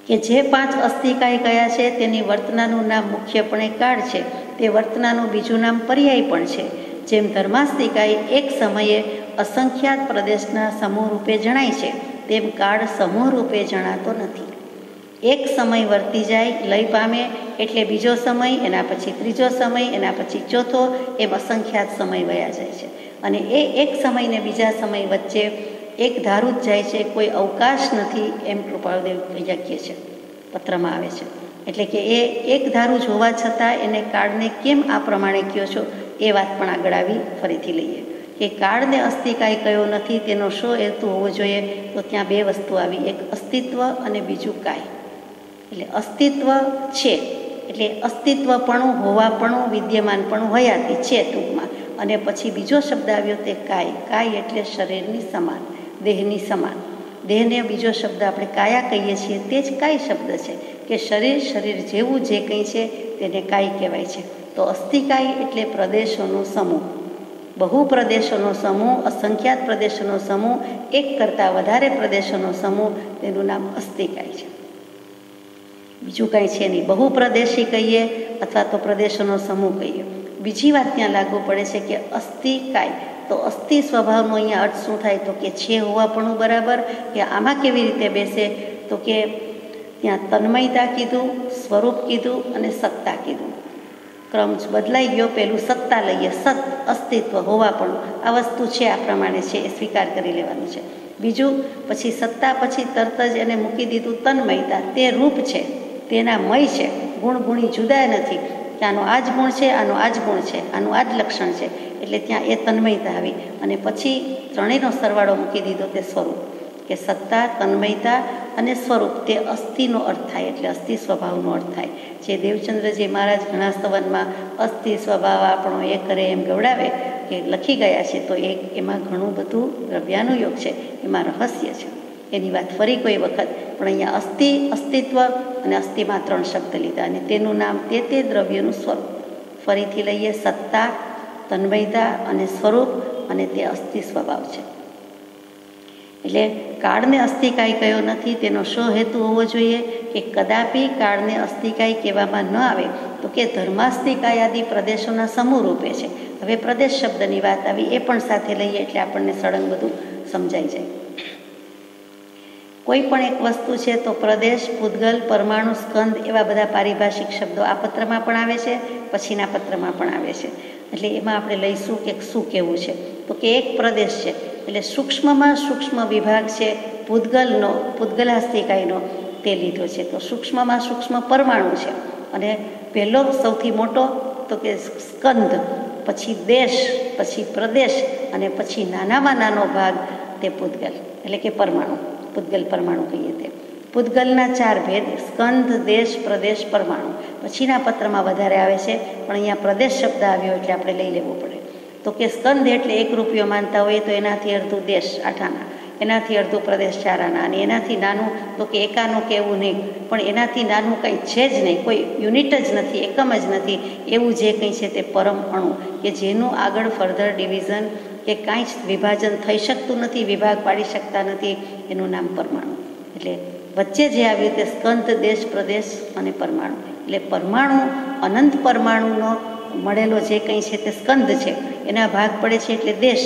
કે જે 5 અસ્થિકાય કયા છે તેની વર્તનાનું નામ મુખ્યપણે કાળ છે. તે વર્તનાનું બીજું નામ પર્યાય પણ છે. જેમ ધર્માસ્થિકાય એક સમયે અસંખ્યાત પ્રદેશના સમૂહ રૂપે જણાય છે, તેમ કાળ સમૂહ રૂપે જણાતો નથી. એક સમય વર્તી જાય, લય પામે એટલે બીજો સમય, એના પછી ત્રીજો સમય, એના પછી ચોથો, એમ અસંખ્યાત સમય વયા જાય છે. અને એ એક સમય ને બીજા સમય વચ્ચે એક ધારું જ જાય છે, કોઈ અવકાશ નથી, એમ કૃપાળુદેવ લખીએ છે, પત્રમાં આવે છે. એટલે કે એ એક ધારું જ હોવા છતાં એને કાળને કેમ આ પ્રમાણે કહો છો એ વાત પણ આગળ આવી, ફરીથી લઈએ કે કાળને અસ્થિકાય કયો નથી તેનો શો હેતુ હોવો જોઈએ? તો ત્યાં 2 વસ્તુ આવી, એક અસ્તિત્વ અને બીજું કાય. એટલે અસ્તિત્વ છે એટલે અસ્તિત્વપણું, હોવાપણું, વિદ્યમાનપણું, હયાતી છે ટૂંકમાં. અને પછી બીજો શબ્દ આવ્યો તે કાય. કાય એટલે શરીરની સમાન, દેહની સમાન. દેહને બીજો શબ્દ આપણે કાયા કહીએ છીએ, તે જ કાય શબ્દ છે કે શરીર જેવું જે કંઈ છે તેને કાય કહેવાય છે. તો અસ્થિકાય એટલે પ્રદેશોનો સમૂહ, બહુ પ્રદેશોનો સમૂહ, અસંખ્યાત પ્રદેશોનો સમૂહ, એક કરતાં વધારે પ્રદેશોનો સમૂહ, તેનું નામ અસ્થિકાય છે. બીજું કાંઈ છે નહીં. બહુ પ્રદેશી કહીએ અથવા તો પ્રદેશોનો સમૂહ કહીએ. બીજી વાત ત્યાં લાગુ પડે છે કે અસ્થિકાય, તો અસ્થિ સ્વભાવનો અહીંયા અર્થ શું થાય? તો કે છે હોવાપણું બરાબર, કે આમાં કેવી રીતે બેસે? તો કે ત્યાં તન્મયતા કીધું, સ્વરૂપ કીધું અને સત્તા કીધું. ક્રમ બદલાઈ ગયો. પહેલું સત્તા લઈએ, સત અસ્તિત્વ, હોવાપણું, આ વસ્તુ છે, આ પ્રમાણે છે, એ સ્વીકાર કરી લેવાનું છે. બીજું પછી સત્તા પછી તરત જ એને મૂકી દીધું તન્મયતા, તે રૂપ છે, તેના મય છે, ગુણ ગુણી જુદા નથી, કે આનો આ જ ગુણ છે, આનો આ જ ગુણ છે, આનું આ જ લક્ષણ છે, એટલે ત્યાં એ તન્મયતા આવી. અને પછી ત્રણેયનો સરવાળો મૂકી દીધો તે સ્વરૂપ, કે સત્તા, તન્મયતા અને સ્વરૂપ, તે અસ્થિનો અર્થ થાય, એટલે અસ્થિ સ્વભાવનો અર્થ થાય. જે દેવચંદ્રજી મહારાજ ઘણા સ્તવનમાં અસ્થિ સ્વભાવ આપણો એ કરે એમ ગવડાવે કે લખી ગયા છે, તો એમાં ઘણું બધું દ્રવ્યાનુયોગ છે, એમાં રહસ્ય છે. એની વાત ફરી કોઈ વખત. પણ અહીંયા અસ્તિત્વ અને અસ્થિમાં 3 શબ્દ લીધા અને તેનું નામ તે દ્રવ્યનું સ્વરૂપ. ફરીથી લઈએ, સત્તા, તન્મયતા અને સ્વરૂપ, અને તે અસ્થિ સ્વભાવ છે. એટલે કાળને અસ્થિકાય કયો નથી. તેનો શો હેતુ હોવો જોઈએ? કે કદાપી કાળને અસ્થિકાય કહેવામાં ન આવે તો કે ધર્માસ્થિકાય આદિ પ્રદેશોના સમૂહ રૂપે છે. હવે પ્રદેશ શબ્દની વાત આવી, એ પણ સાથે લઈએ એટલે આપણને સળંગ બધું સમજાઈ જાય. કોઈ પણ એક વસ્તુ છે તો પ્રદેશ, પૂતગલ, પરમાણુ, સ્કંદ, એવા બધા પારિભાષિક શબ્દો આ પત્રમાં પણ આવે છે, પછીના પત્રમાં પણ આવે છે. એટલે એમાં આપણે લઈશું કે શું કહેવું છે. તો કે એક પ્રદેશ છે એટલે સૂક્ષ્મમાં સૂક્ષ્મ વિભાગ છે પૂતગલાસ્થિકાયનો, તે લીધો છે. તો સૂક્ષ્મમાં સૂક્ષ્મ પરમાણુ છે, અને પહેલો સૌથી મોટો તો કે સ્કંદ, પછી દેશ, પછી પ્રદેશ, અને પછી નાનામાં નાનો ભાગ તે પૂતગલ, એટલે કે પરમાણુ. પૂતગલ પરમાણુ કહીએ તે. પૂતગલના 4 ભેદ: સ્કંદ, દેશ, પ્રદેશ, પરમાણુ. પછીના પત્રમાં વધારે આવે છે, પણ અહીંયા પ્રદેશ શબ્દ આવ્યો એટલે આપણે લઈ લેવો પડે. તો કે સ્કંદ એટલે 1 રૂપિયો માનતા હોઈએ તો એનાથી અડધું દેશ 8 આના, એનાથી અડધું પ્રદેશ 4 આના, અને એનાથી નાનું તો કે 1 આનું કે એવું નહીં, પણ એનાથી નાનું કંઈ છે જ નહીં, કોઈ યુનિટ જ નથી, એકમ જ નથી. એવું જે કંઈ છે તે પરમ અણુ, કે જેનું આગળ ફર્ધર ડિવિઝન કે કાંઈ જ વિભાજન થઈ શકતું નથી, વિભાગ પાડી શકતા નથી, એનું નામ પરમાણુ. એટલે વચ્ચે જે આવ્યું તે સ્કંદ, દેશ, પ્રદેશ અને પરમાણુ. એટલે પરમાણુ, અનંત પરમાણુનો મળેલો જે કંઈ છે તે સ્કંદ છે, એના ભાગ પડે છે એટલે દેશ.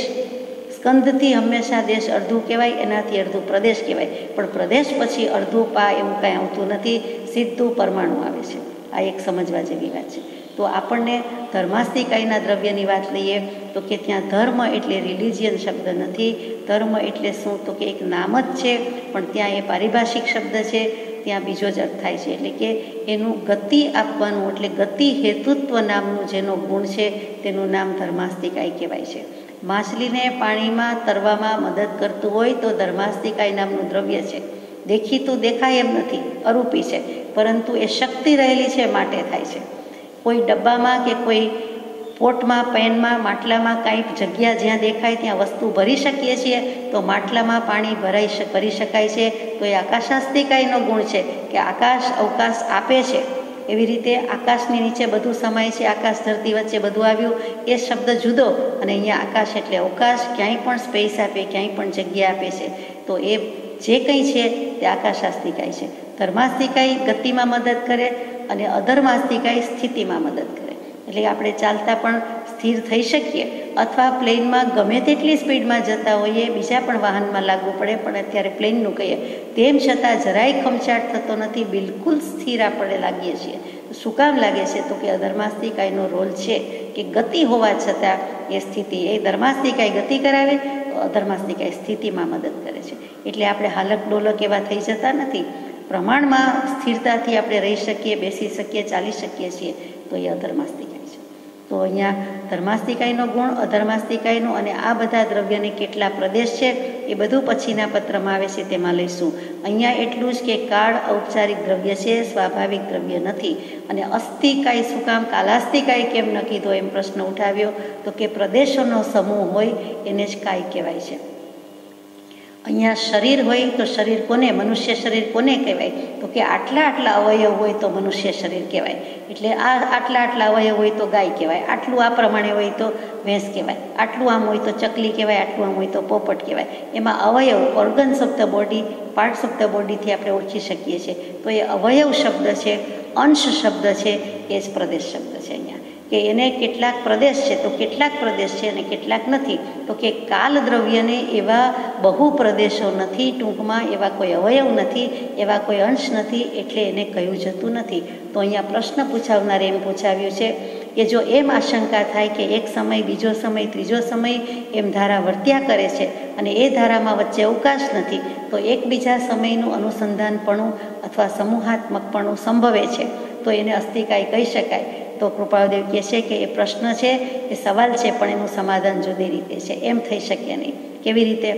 સ્કંદથી હંમેશા દેશ અડધું કહેવાય, એનાથી અડધું પ્રદેશ કહેવાય, પણ પ્રદેશ પછી અડધું પા એવું કાંઈ આવતું નથી, સીધું પરમાણુ આવે છે. આ એક સમજવા જેવી વાત છે. તો આપણને ધર્માસ્થિકાયના દ્રવ્યની વાત લઈએ તો કે ત્યાં ધર્મ એટલે રિલિજિયન શબ્દ નથી. ધર્મ એટલે શું? તો કે એક નામ જ છે, પણ ત્યાં એ પારિભાષિક શબ્દ છે, ત્યાં બીજો જ અર્થ થાય છે. એટલે કે એનું ગતિ આપવાનું, એટલે ગતિ હેતુત્વ નામનું જેનો ગુણ છે તેનું નામ ધર્માસ્થિકાય કહેવાય છે. માછલીને પાણીમાં તરવામાં મદદ કરતું હોય તો ધર્માસ્થિકાય નામનું દ્રવ્ય છે. દેખીતું દેખાય એમ નથી, અરૂપી છે, પરંતુ એ શક્તિ રહેલી છે માટે થાય છે. કોઈ ડબ્બામાં કે કોઈ પોટમાં, પેનમાં, માટલામાં કાંઈક જગ્યા જ્યાં દેખાય ત્યાં વસ્તુ ભરી શકીએ છીએ, તો માટલામાં પાણી ભરી શકાય છે. તો એ આકાશાસ્થિકાયનો ગુણ છે કે આકાશ અવકાશ આપે છે. એવી રીતે આકાશની નીચે બધું સમાય છે, આકાશ ધરતી વચ્ચે બધું આવ્યું, એ શબ્દ જુદો, અને અહીંયા આકાશ એટલે અવકાશ, ક્યાંય પણ સ્પેસ આપે, ક્યાંય પણ જગ્યા આપે છે. તો એ જે કંઈ છે તે આકાશાસ્થિકાય છે. ધર્માસ્થિકાય ગતિમાં મદદ કરે અને અધર્માસ્થિકાય સ્થિતિમાં મદદ કરે. એટલે આપણે ચાલતા પણ સ્થિર થઈ શકીએ, અથવા પ્લેનમાં ગમે તેટલી સ્પીડમાં જતા હોઈએ, બીજા પણ વાહનમાં લાગવું પડે, પણ અત્યારે પ્લેનનું કહીએ, તેમ છતાં જરાય ખમચાટ થતો નથી, બિલકુલ સ્થિર આપણે લાગીએ છીએ. શું કામ લાગે છે? તો કે અધર્માસ્થિકાયનો રોલ છે કે ગતિ હોવા છતાં એ સ્થિતિ, એ ધર્માસ્થિકાય ગતિ કરાવે, તો અધર્માસ્થિકાય સ્થિતિમાં મદદ કરે છે. એટલે આપણે હાલક ડોલક એવા થઈ જતા નથી, પ્રમાણમાં સ્થિરતાથી આપણે રહી શકીએ, બેસી શકીએ, ચાલી શકીએ છીએ, તો એ અધર્માસ્થિકાય છે. તો અહીંયા ધર્માસ્તિકાયનો ગુણ, અધર્માસ્તિકાયનો અને આ બધા દ્રવ્યને કેટલા પ્રદેશ છે એ બધું પછીના પત્રમાં આવે છે, તેમાં લઈશું. અહીંયા એટલું જ કે કાળ ઔપચારિક દ્રવ્ય છે, સ્વાભાવિક દ્રવ્ય નથી. અને અસ્થિકાય શું કામ કાલાસ્તિકાય કેમ ન કીધો એમ પ્રશ્ન ઉઠાવ્યો, તો કે પ્રદેશોનો સમૂહ હોય એને જ કાય કહેવાય છે. અહીંયા શરીર હોય તો શરીર કોને, મનુષ્ય શરીર કોને કહેવાય, તો કે આટલા અવયવ હોય તો મનુષ્ય શરીર કહેવાય. એટલે આ આટલા અવયવ હોય તો ગાય કહેવાય, આટલું આ પ્રમાણે હોય તો ભેંસ કહેવાય, આટલું આમ હોય તો ચકલી કહેવાય, આટલું આમ હોય તો પોપટ કહેવાય. એમાં અવયવ, organs of the body, parts of the બોડીથી આપણે ઓળખી શકીએ છીએ. તો એ અવયવ શબ્દ છે, અંશ શબ્દ છે, એ જ પ્રદેશ શબ્દ છે. અહીંયા કે એને કેટલાક પ્રદેશ છે તો કેટલાક પ્રદેશ છે અને કેટલાક નથી, તો કે કાલ દ્રવ્યને એવા બહુ પ્રદેશો નથી, ટૂંકમાં એવા કોઈ અવયવ નથી, એવા કોઈ અંશ નથી, એટલે એને કહ્યું જતું નથી. તો અહીંયા પ્રશ્ન પૂછાવનારે એમ પૂછાવ્યું છે કે જો એમ આશંકા થાય કે એક સમય, બીજો સમય, ત્રીજો સમય એમ ધારા વર્ત્યા કરે છે અને એ ધારામાં વચ્ચે અવકાશ નથી, તો એકબીજા સમયનું અનુસંધાનપણું અથવા સમૂહાત્મકપણું સંભવે છે, તો એને અસ્થિકાય કહી શકાય. તો કૃપાળદેવ કહે છે કે એ પ્રશ્ન છે, એ સવાલ છે, પણ એનું સમાધાન જુદી રીતે છે, એમ થઈ શકે નહીં. કેવી રીતે?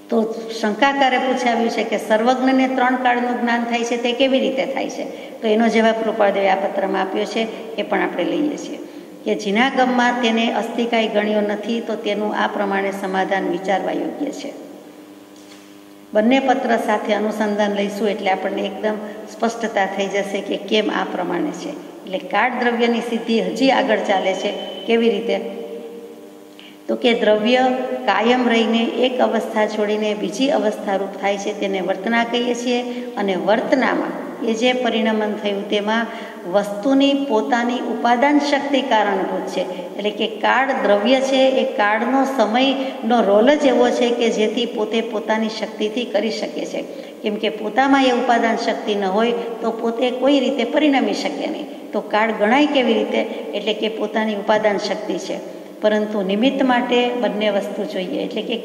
તો શંકાકારે પૂછાવ્યું છે કે સર્વજ્ઞને 3 કાળનું જ્ઞાન થાય છે, તે કેવી રીતે થાય છે? તો એનો જવાબ કૃપાળદેવે આ પત્રમાં આપ્યો છે, એ પણ આપણે લઈએ છીએ કે જીનાગમમાં તેને અસ્થિકાય ગણ્યો નથી, તો તેનું આ પ્રમાણે સમાધાન વિચારવા યોગ્ય છે. બંને પત્ર સાથે અનુસંધાન લઈશું એટલે આપણને એકદમ સ્પષ્ટતા થઈ જશે કે કેમ આ પ્રમાણે છે. એટલે કાળ દ્રવ્યની સિદ્ધિ હજી આગળ ચાલે છે. કેવી રીતે? તો કે દ્રવ્ય કાયમ રહીને એક અવસ્થા છોડીને બીજી અવસ્થા રૂપ થાય છે, તેને વર્તના કહીએ છીએ. અને વર્તનામાં એ જે પરિણમન થયું તેમાં વસ્તુની પોતાની ઉપાદાન શક્તિ કારણભૂત છે. એટલે કે કાળ દ્રવ્ય છે, એ કાળનો સમયનો રોલ જ એવો છે કે જેથી પોતે પોતાની શક્તિથી કરી શકે છે. કેમ કે પોતામાં એ ઉપાદાન શક્તિ ન હોય તો પોતે કોઈ રીતે પરિણમી શકે નહીં. તો કાળ ગણાય કેવી રીતે? એટલે કે પોતાની ઉપાદાન શક્તિ છે. પરંતુ નિમિત્ત માટે બંને વસ્તુ જોઈએ. એટલે કે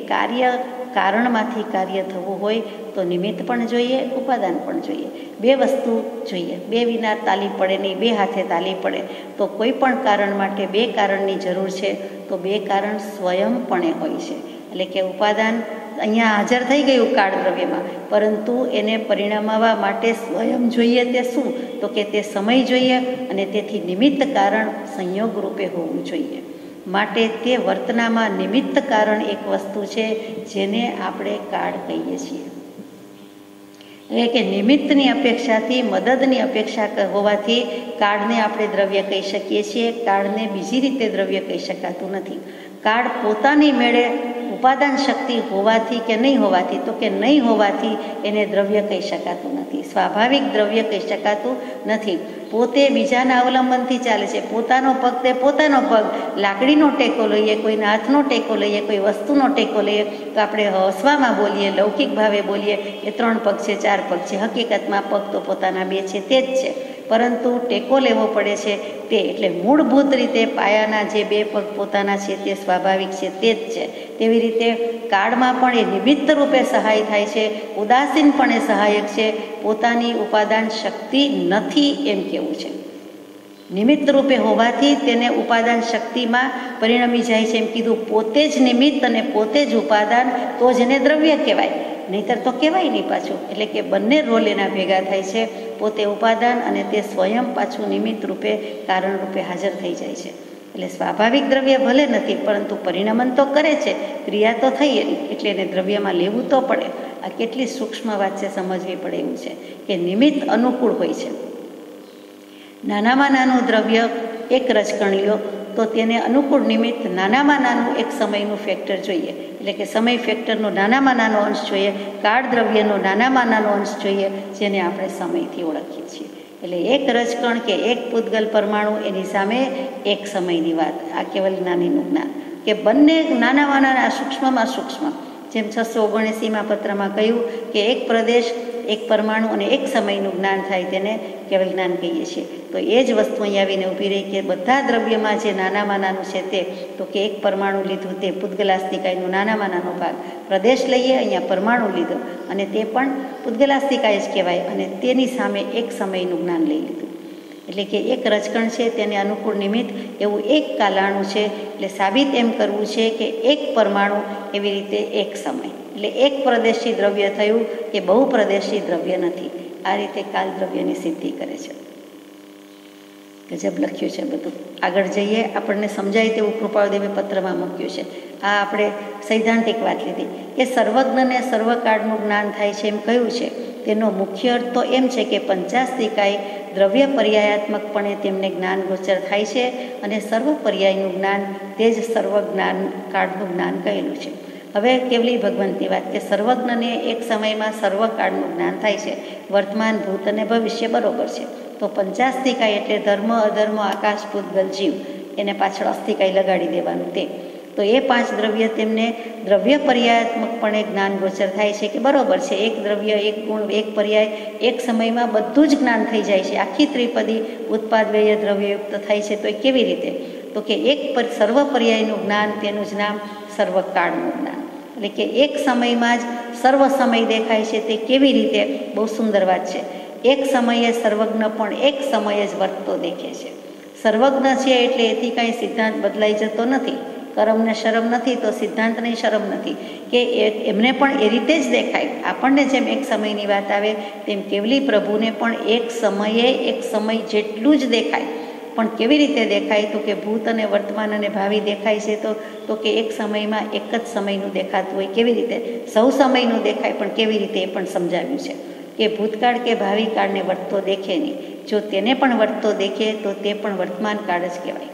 કારણમાંથી કાર્ય થવું હોય તો નિમિત્ત પણ જોઈએ, ઉપાદાન પણ જોઈએ. 2 વસ્તુ જોઈએ. 2 વિના તાલી પડે નહીં, 2 હાથે તાલી પડે. તો કોઈ પણ કારણ માટે 2 કારણની જરૂર છે, તો 2 કારણ સ્વયંપણે હોય છે. એટલે કે ઉપાદાન અહીંયા હાજર થઈ ગયું કાળ દ્રવ્યમાં, પરંતુ એને પરિણમાવા માટે સ્વયં જોઈએ. તે શું? તો કે તે સમય જોઈએ, અને તેથી નિમિત્ત કારણ સંયોગ રૂપે હોવું જોઈએ. માટે તે વર્તનામાં નિમિત્ત કારણ એક વસ્તુ છે જેને આપણે કાળ કહીએ છીએ. એટલે કે નિમિત્તની અપેક્ષાથી મદદની અપેક્ષા હોવાથી કાળને આપણે દ્રવ્ય કહી શકીએ છીએ. કાળને બીજી રીતે દ્રવ્ય કહી શકાતું નથી. કાળ પોતાની મેળે ઉપાદાન શક્તિ હોવાથી કે નહીં હોવાથી, તો કે નહીં હોવાથી એને દ્રવ્ય કહી શકાતું નથી, સ્વાભાવિક દ્રવ્ય કહી શકાતું નથી. પોતે બીજાના અવલંબનથી ચાલે છે. પોતાનો પગ તે પોતાનો પગ, લાકડીનો ટેકો લઈએ, કોઈના હાથનો ટેકો લઈએ, કોઈ વસ્તુનો ટેકો લઈએ, તો આપણે હસવામાં બોલીએ, લૌકિક ભાવે બોલીએ એ 3 પગ છે, 4 પગ છે. હકીકતમાં પગ તો પોતાના 2 છે, તે જ છે, પરંતુ ટેકો લેવો પડે છે તે. એટલે મૂળભૂત રીતે પાયાના જે 2 પગ પોતાના છે તે સ્વાભાવિક છે, તે જ છે. તેવી રીતે કાળમાં પણ એ નિમિત્ત રૂપે સહાય થાય છે, ઉદાસીનપણે સહાયક છે, પોતાની ઉપાદાન શક્તિ નથી એમ કેવું છે. નિમિત્ત રૂપે હોવાથી તેને ઉપાદાન શક્તિમાં પરિણમી જાય છે એમ કીધું. પોતે જ નિમિત્ત અને પોતે જ ઉપાદાન, તો જ એને દ્રવ્ય કહેવાય, નહીંતર તો કહેવાય નહીં પાછું. એટલે કે બંને રોલ એના ભેગા થાય છે, પોતે ઉપાદાન અને તે સ્વયં પાછું નિમિત્ત રૂપે કારણ રૂપે હાજર થઈ જાય છે. એટલે સ્વાભાવિક દ્રવ્ય ભલે નથી, પરંતુ પરિણમન તો કરે છે, ક્રિયા તો થઈ એની, એટલે એને દ્રવ્યમાં લેવું તો પડે. આ કેટલી સૂક્ષ્મ વાત છે, સમજવી પડે એવું છે કે નિમિત્ત અનુકૂળ હોય છે. નાનામાં નાનું દ્રવ્ય એક રજકણ લ્યો તો તેને અનુકૂળ નિમિત્ત નાનામાં નાનું એક સમયનું ફેક્ટર જોઈએ. એટલે કે સમય ફેક્ટરનો નાનામાં નાનો અંશ જોઈએ, કાળ દ્રવ્યનો નાનામાં નાનો અંશ જોઈએ, જેને આપણે સમયથી ઓળખીએ છીએ. એટલે એક રજકણ કે એક પૂતગલ પરમાણુ, એની સામે એક સમયની વાત. આ કેવલ જ્ઞાનીનું જ્ઞાન કે બંને નાનામાં નાના, સૂક્ષ્મમાં સૂક્ષ્મ. જેમ 679માં પત્રમાં કહ્યું કે એક પ્રદેશ, એક પરમાણુ અને એક સમયનું જ્ઞાન થાય, તેને કેવલ જ્ઞાન કહીએ છીએ. તો એ જ વસ્તુ અહીં આવીને ઊભી રહી કે બધા દ્રવ્યમાં જે નાનામાં નાનું છે તે, તો કે એક પરમાણુ લીધું તે પૂતગલાસ્તિકાયનો નાનામાં નાનો ભાગ, પ્રદેશ લઈએ અહીંયા પરમાણુ લીધો અને તે પણ પૂતગલાસ્તિકાય જ કહેવાય, અને તેની સામે એક સમયનું જ્ઞાન લઈ લીધું. એટલે કે એક રજકણ છે તેને અનુકૂળ નિમિત્ત એવું એક કાલાણું છે. એટલે સાબિત એમ કરવું છે કે એક પરમાણુ એવી રીતે એક સમય, એટલે એક પ્રદેશી દ્રવ્ય થયું એ બહુપ્રદેશી દ્રવ્ય નથી. આ રીતે કાલ દ્રવ્યની સિદ્ધિ કરે છે. ગજબ લખ્યું છે બધું. આગળ જઈએ, આપણને સમજાય તેવું કૃપાળુદેવે પત્રમાં મૂક્યું છે. આ આપણે સૈદ્ધાંતિક વાત લીધી કે સર્વજ્ઞને સર્વકાળનું જ્ઞાન થાય છે એમ કહ્યું છે. તેનો મુખ્ય અર્થ તો એમ છે કે પંચાસ્તિકાય દ્રવ્ય પર્યાયાત્મકપણે તેમને જ્ઞાન ગોચર થાય છે અને સર્વ પર્યાયનું જ્ઞાન તે જ સર્વજ્ઞાન કાળનું જ્ઞાન કહેલું છે. હવે કેવલી ભગવંતની વાત કે સર્વજ્ઞને એક સમયમાં સર્વકાળનું જ્ઞાન થાય છે, વર્તમાન, ભૂત અને ભવિષ્ય બરોબર છે. તો પંચાસ્તિકાય એટલે ધર્મ, અધર્મ, આકાશ, પૂતગલ, જીવ, એને પાછળ અસ્તિકાય લગાડી દેવાનું તે. તો એ 5 દ્રવ્ય તેમને દ્રવ્ય પર્યાયાત્મકપણે જ્ઞાન ગોચર થાય છે કે બરોબર છે, એક દ્રવ્ય, એક ગુણ, એક પર્યાય, એક સમયમાં બધું જ જ્ઞાન થઈ જાય છે. આખી ત્રિપદી ઉત્પાદ વ્યય દ્રવ્યયુક્ત થાય છે. તો એ કેવી રીતે? તો કે એક સર્વ પર્યાયનું જ્ઞાન, તેનું જ નામ સર્વકાળનું જ્ઞાન. એટલે કે એક સમયમાં જ સર્વ સમય દેખાય છે. તે કેવી રીતે? બહુ સુંદર વાત છે. એક સમયે સર્વજ્ઞ પણ એક સમયે જ વર્તતો દેખે છે. સર્વજ્ઞ છે એટલે એથી કાંઈ સિદ્ધાંત બદલાઈ જતો નથી. કરમને શરમ નથી તો સિદ્ધાંતની શરમ નથી કે એમને પણ એ રીતે જ દેખાય. આપણને જેમ એક સમયની વાત આવે તેમ કેવલી પ્રભુને પણ એક સમયે એક સમય જેટલું જ દેખાય. પણ કેવી રીતે દેખાય? તો કે ભૂત અને વર્તમાન અને ભાવિ દેખાય છે. તો કે એક સમયમાં એક જ સમયનું દેખાતું હોય. કેવી રીતે? સૌ સમયનું દેખાય, પણ કેવી રીતે એ પણ સમજાવ્યું છે કે ભૂતકાળ કે ભાવિ કાળને વર્તતો દેખે નહીં. જો તેને પણ વર્તતો દેખે તો તે પણ વર્તમાન કાળ જ કહેવાય.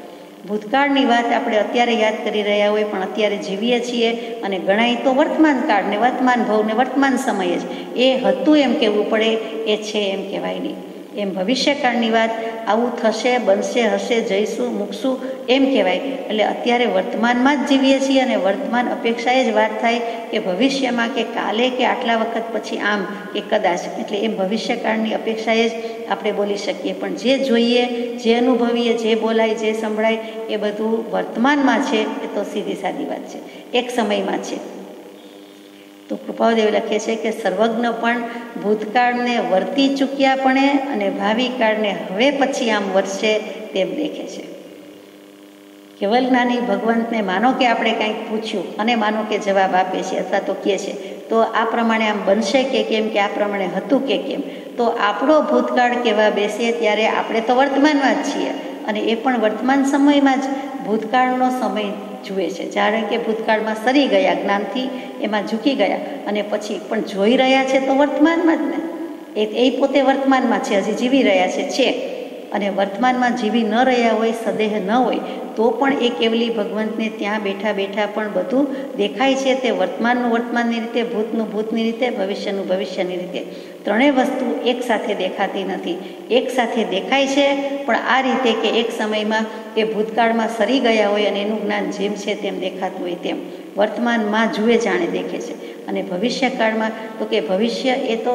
ભૂતકાળની વાત આપણે અત્યારે યાદ કરી રહ્યા હોય, પણ અત્યારે જીવીએ છીએ અને ગણાય તો વર્તમાન કાળને, વર્તમાન ભવને, વર્તમાન સમયે જ. એ હતું એમ કહેવું પડે, એ છે એમ કહેવાય નહીં. એમ ભવિષ્યકાળની વાત આવું થશે, બનશે, હશે, જઈશું, મૂકશું એમ કહેવાય. એટલે અત્યારે વર્તમાનમાં જ જીવીએ છીએ અને વર્તમાન અપેક્ષાએ જ વાત થાય કે ભવિષ્યમાં કે કાલે કે આટલા વખત પછી આમ કે કદાચ. એટલે એમ ભવિષ્યકાળની અપેક્ષાએ જ આપણે બોલી શકીએ. પણ જે જોઈએ, જે અનુભવીએ, જે બોલાય, જે સંભળાય એ બધું વર્તમાનમાં છે. એ તો સીધી સાદી વાત છે, એક સમયમાં છે. તો કૃપાળુદેવ લખે છે કે સર્વજ્ઞ પણ ભૂતકાળને વર્તી ચૂક્યા પણ અને ભાવિ કાળને હવે પછી આમ વર્ષે તેમ દેખે છે. કેવલ જ્ઞાની ભગવંતને માનો કે આપણે કંઈક પૂછ્યું અને માનો કે જવાબ આપે છે અથવા તો કહે છે તો આ પ્રમાણે આમ બનશે કે કેમ, કે આ પ્રમાણે હતું કે કેમ. તો આપણો ભૂતકાળ કહેવા બેસે ત્યારે આપણે તો વર્તમાનમાં જ છીએ અને એ પણ વર્તમાન સમયમાં જ ભૂતકાળનો સમય જુએ છે. જાણે કે ભૂતકાળમાં સરી ગયા જ્ઞાનથી, એમાં ઝૂકી ગયા અને પછી પણ જોઈ રહ્યા છે તો વર્તમાનમાં જ ને. એ પોતે વર્તમાનમાં છે, હજી જીવી રહ્યા છે. અને વર્તમાનમાં જીવી ન રહ્યા હોય, સદેહ ન હોય તો પણ એ કેવલી ભગવંતને ત્યાં બેઠા બેઠા પણ બધું દેખાય છે. તે વર્તમાનનું વર્તમાનની રીતે, ભૂતનું ભૂતની રીતે, ભવિષ્યનું ભવિષ્યની રીતે. ત્રણેય વસ્તુ એકસાથે દેખાતી નથી. એકસાથે દેખાય છે પણ આ રીતે કે એક સમયમાં એ ભૂતકાળમાં સરી ગયા હોય અને એનું જ્ઞાન જેમ છે તેમ દેખાતું હોય તેમ વર્તમાનમાં જુએ જાણે દેખે છે. અને ભવિષ્યકાળમાં તો કે ભવિષ્ય એ તો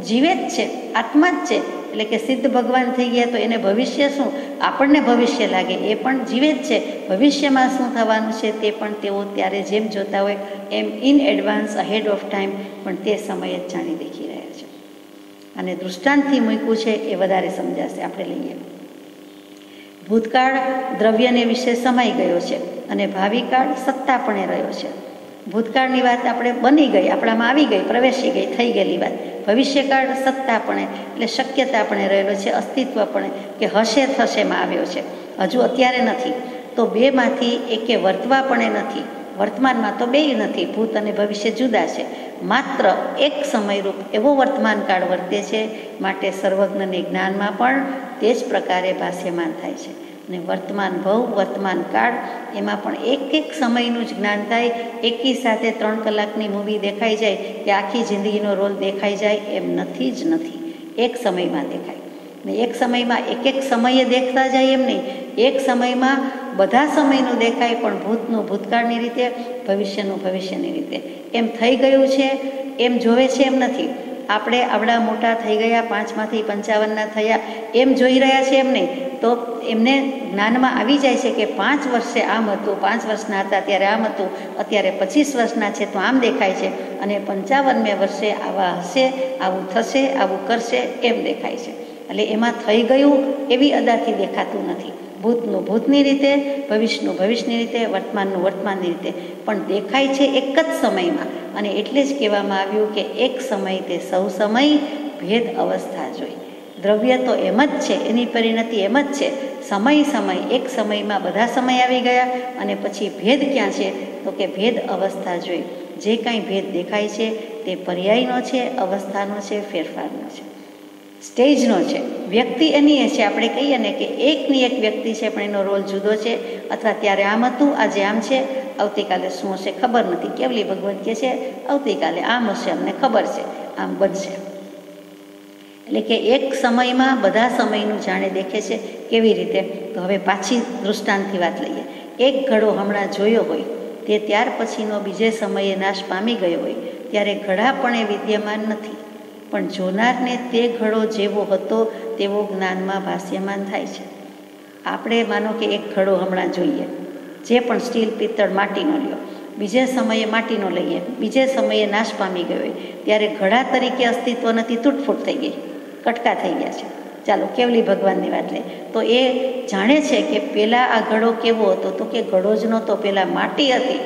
જીવે જ છે, આત્મા જ છે. એટલે કે સિદ્ધ ભગવાન થઈ ગયા તો એને ભવિષ્ય શું? આપણને ભવિષ્ય લાગે, એ પણ જીવે જ છે. ભવિષ્યમાં શું થવાનું છે તે પણ તેઓ ત્યારે જેમ જોતા હોય એમ in advance, ahead of time, પણ તે સમયે જ જાણી દેખી રહ્યા છે. અને દૃષ્ટાંતથી મૂક્યું છે એ વધારે સમજાશે. આપણે લઈએ. ભૂતકાળ દ્રવ્યને વિશે સમાઈ ગયો છે અને ભાવિકાળ સત્તાપણે રહ્યો છે. ભૂતકાળની વાત આપણે બની ગઈ, આપણામાં આવી ગઈ, પ્રવેશી ગઈ, થઈ ગયેલી વાત. ભવિષ્યકાળ સત્તાપણે એટલે શક્યતાપણે રહેલો છે, અસ્તિત્વપણે કે હશે થશેમાં આવ્યો છે, હજુ અત્યારે નથી. તો બેમાંથી એકે વર્તવાપણે નથી. વર્તમાનમાં તો બેય નથી, ભૂત અને ભવિષ્ય જુદા છે. માત્ર એક સમયરૂપ એવો વર્તમાન કાળ વર્તે છે. માટે સર્વજ્ઞને જ્ઞાનમાં પણ તે જ પ્રકારે ભાષ્યમાન થાય છે. અને વર્તમાન ભવ, વર્તમાન કાળ, એમાં પણ એક એક સમયનું જ જ્ઞાન થાય. એકી સાથે 3 કલાકની મૂવી દેખાઈ જાય કે આખી જિંદગીનો રોલ દેખાઈ જાય એમ નથી જ નથી. એક સમયમાં દેખાય ને એક સમયમાં એક એક સમયે દેખતા જાય એમ નહીં. એક સમયમાં બધા સમયનું દેખાય, પણ ભૂતનું ભૂતકાળની રીતે, ભવિષ્યનું ભવિષ્યની રીતે. એમ થઈ ગયું છે એમ જોવે છે એમ નથી. આપણે આવડા મોટા થઈ ગયા, 5માંથી 55ના થયા એમ જોઈ રહ્યા છે એમ નહીં. તો એમને જ્ઞાનમાં આવી જાય છે કે 5 વર્ષે આમ હતું, 5 વર્ષના હતા ત્યારે આમ હતું, અત્યારે 25 વર્ષના છે તો આમ દેખાય છે, અને 55મે વર્ષે આવા હશે, આવું થશે, આવું કરશે એમ દેખાય છે. એટલે એમાં થઈ ગયું એવી અદાથી દેખાતું નથી. ભૂતનું ભૂતની રીતે, ભવિષ્યનું ભવિષ્યની રીતે, વર્તમાનનું વર્તમાનની રીતે, પણ દેખાય છે એક જ સમયમાં. અને એટલે જ કહેવામાં આવ્યું કે એક સમય તે સૌ સમય ભેદ અવસ્થા જોઈ. દ્રવ્ય તો એમ જ છે, એની પરિણતિ એમ જ છે. સમય એક સમયમાં બધા સમય આવી ગયા અને પછી ભેદ ક્યાં છે? તો કે ભેદ અવસ્થા જોઈ. જે કાંઈ ભેદ દેખાય છે તે પર્યાયનો છે, અવસ્થાનો છે, ફેરફારનો છે, સ્ટેજનો છે. વ્યક્તિ એની એ છે, આપણે કહીએ ને કે એકની એક વ્યક્તિ છે પણ એનો રોલ જુદો છે. અથવા ત્યારે આમ હતું, આજે આમ છે, આવતીકાલે શું હશે ખબર નથી. કેવલી ભગવંત કહે છે આવતીકાલે આમ હશે, અમને ખબર છે, આમ બનશે. એટલે કે એક સમયમાં બધા સમયનું જાણે દેખે છે. કેવી રીતે? તો હવે પાછી દૃષ્ટાંતથી વાત લઈએ. એક ઘડો હમણાં જોયો હોય તે ત્યાર પછીનો બીજે સમયે નાશ પામી ગયો હોય ત્યારે ઘડા પણ એ વિદ્યમાન નથી, પણ જોનારને તે ઘડો જેવો હતો તેવો જ્ઞાનમાં ભાષ્યમાન થાય છે. આપણે માનો કે એક ઘડો હમણાં જોઈએ, જે પણ સ્ટીલ, પિત્તળ, માટીનો લ્યો, બીજે સમયે માટીનો લઈએ, બીજે સમયે નાશ પામી ગયો હોય ત્યારે ઘડા તરીકે અસ્તિત્વ નથી, તૂટફૂટ થઈ ગઈ, કટકા થઈ ગયા છે. ચાલો કેવલી ભગવાનની વાત લઈએ તો એ જાણે છે કે પહેલાં આ ઘડો કેવો હતો? તો કે ઘડો જ નહોતો, પહેલાં માટી હતી,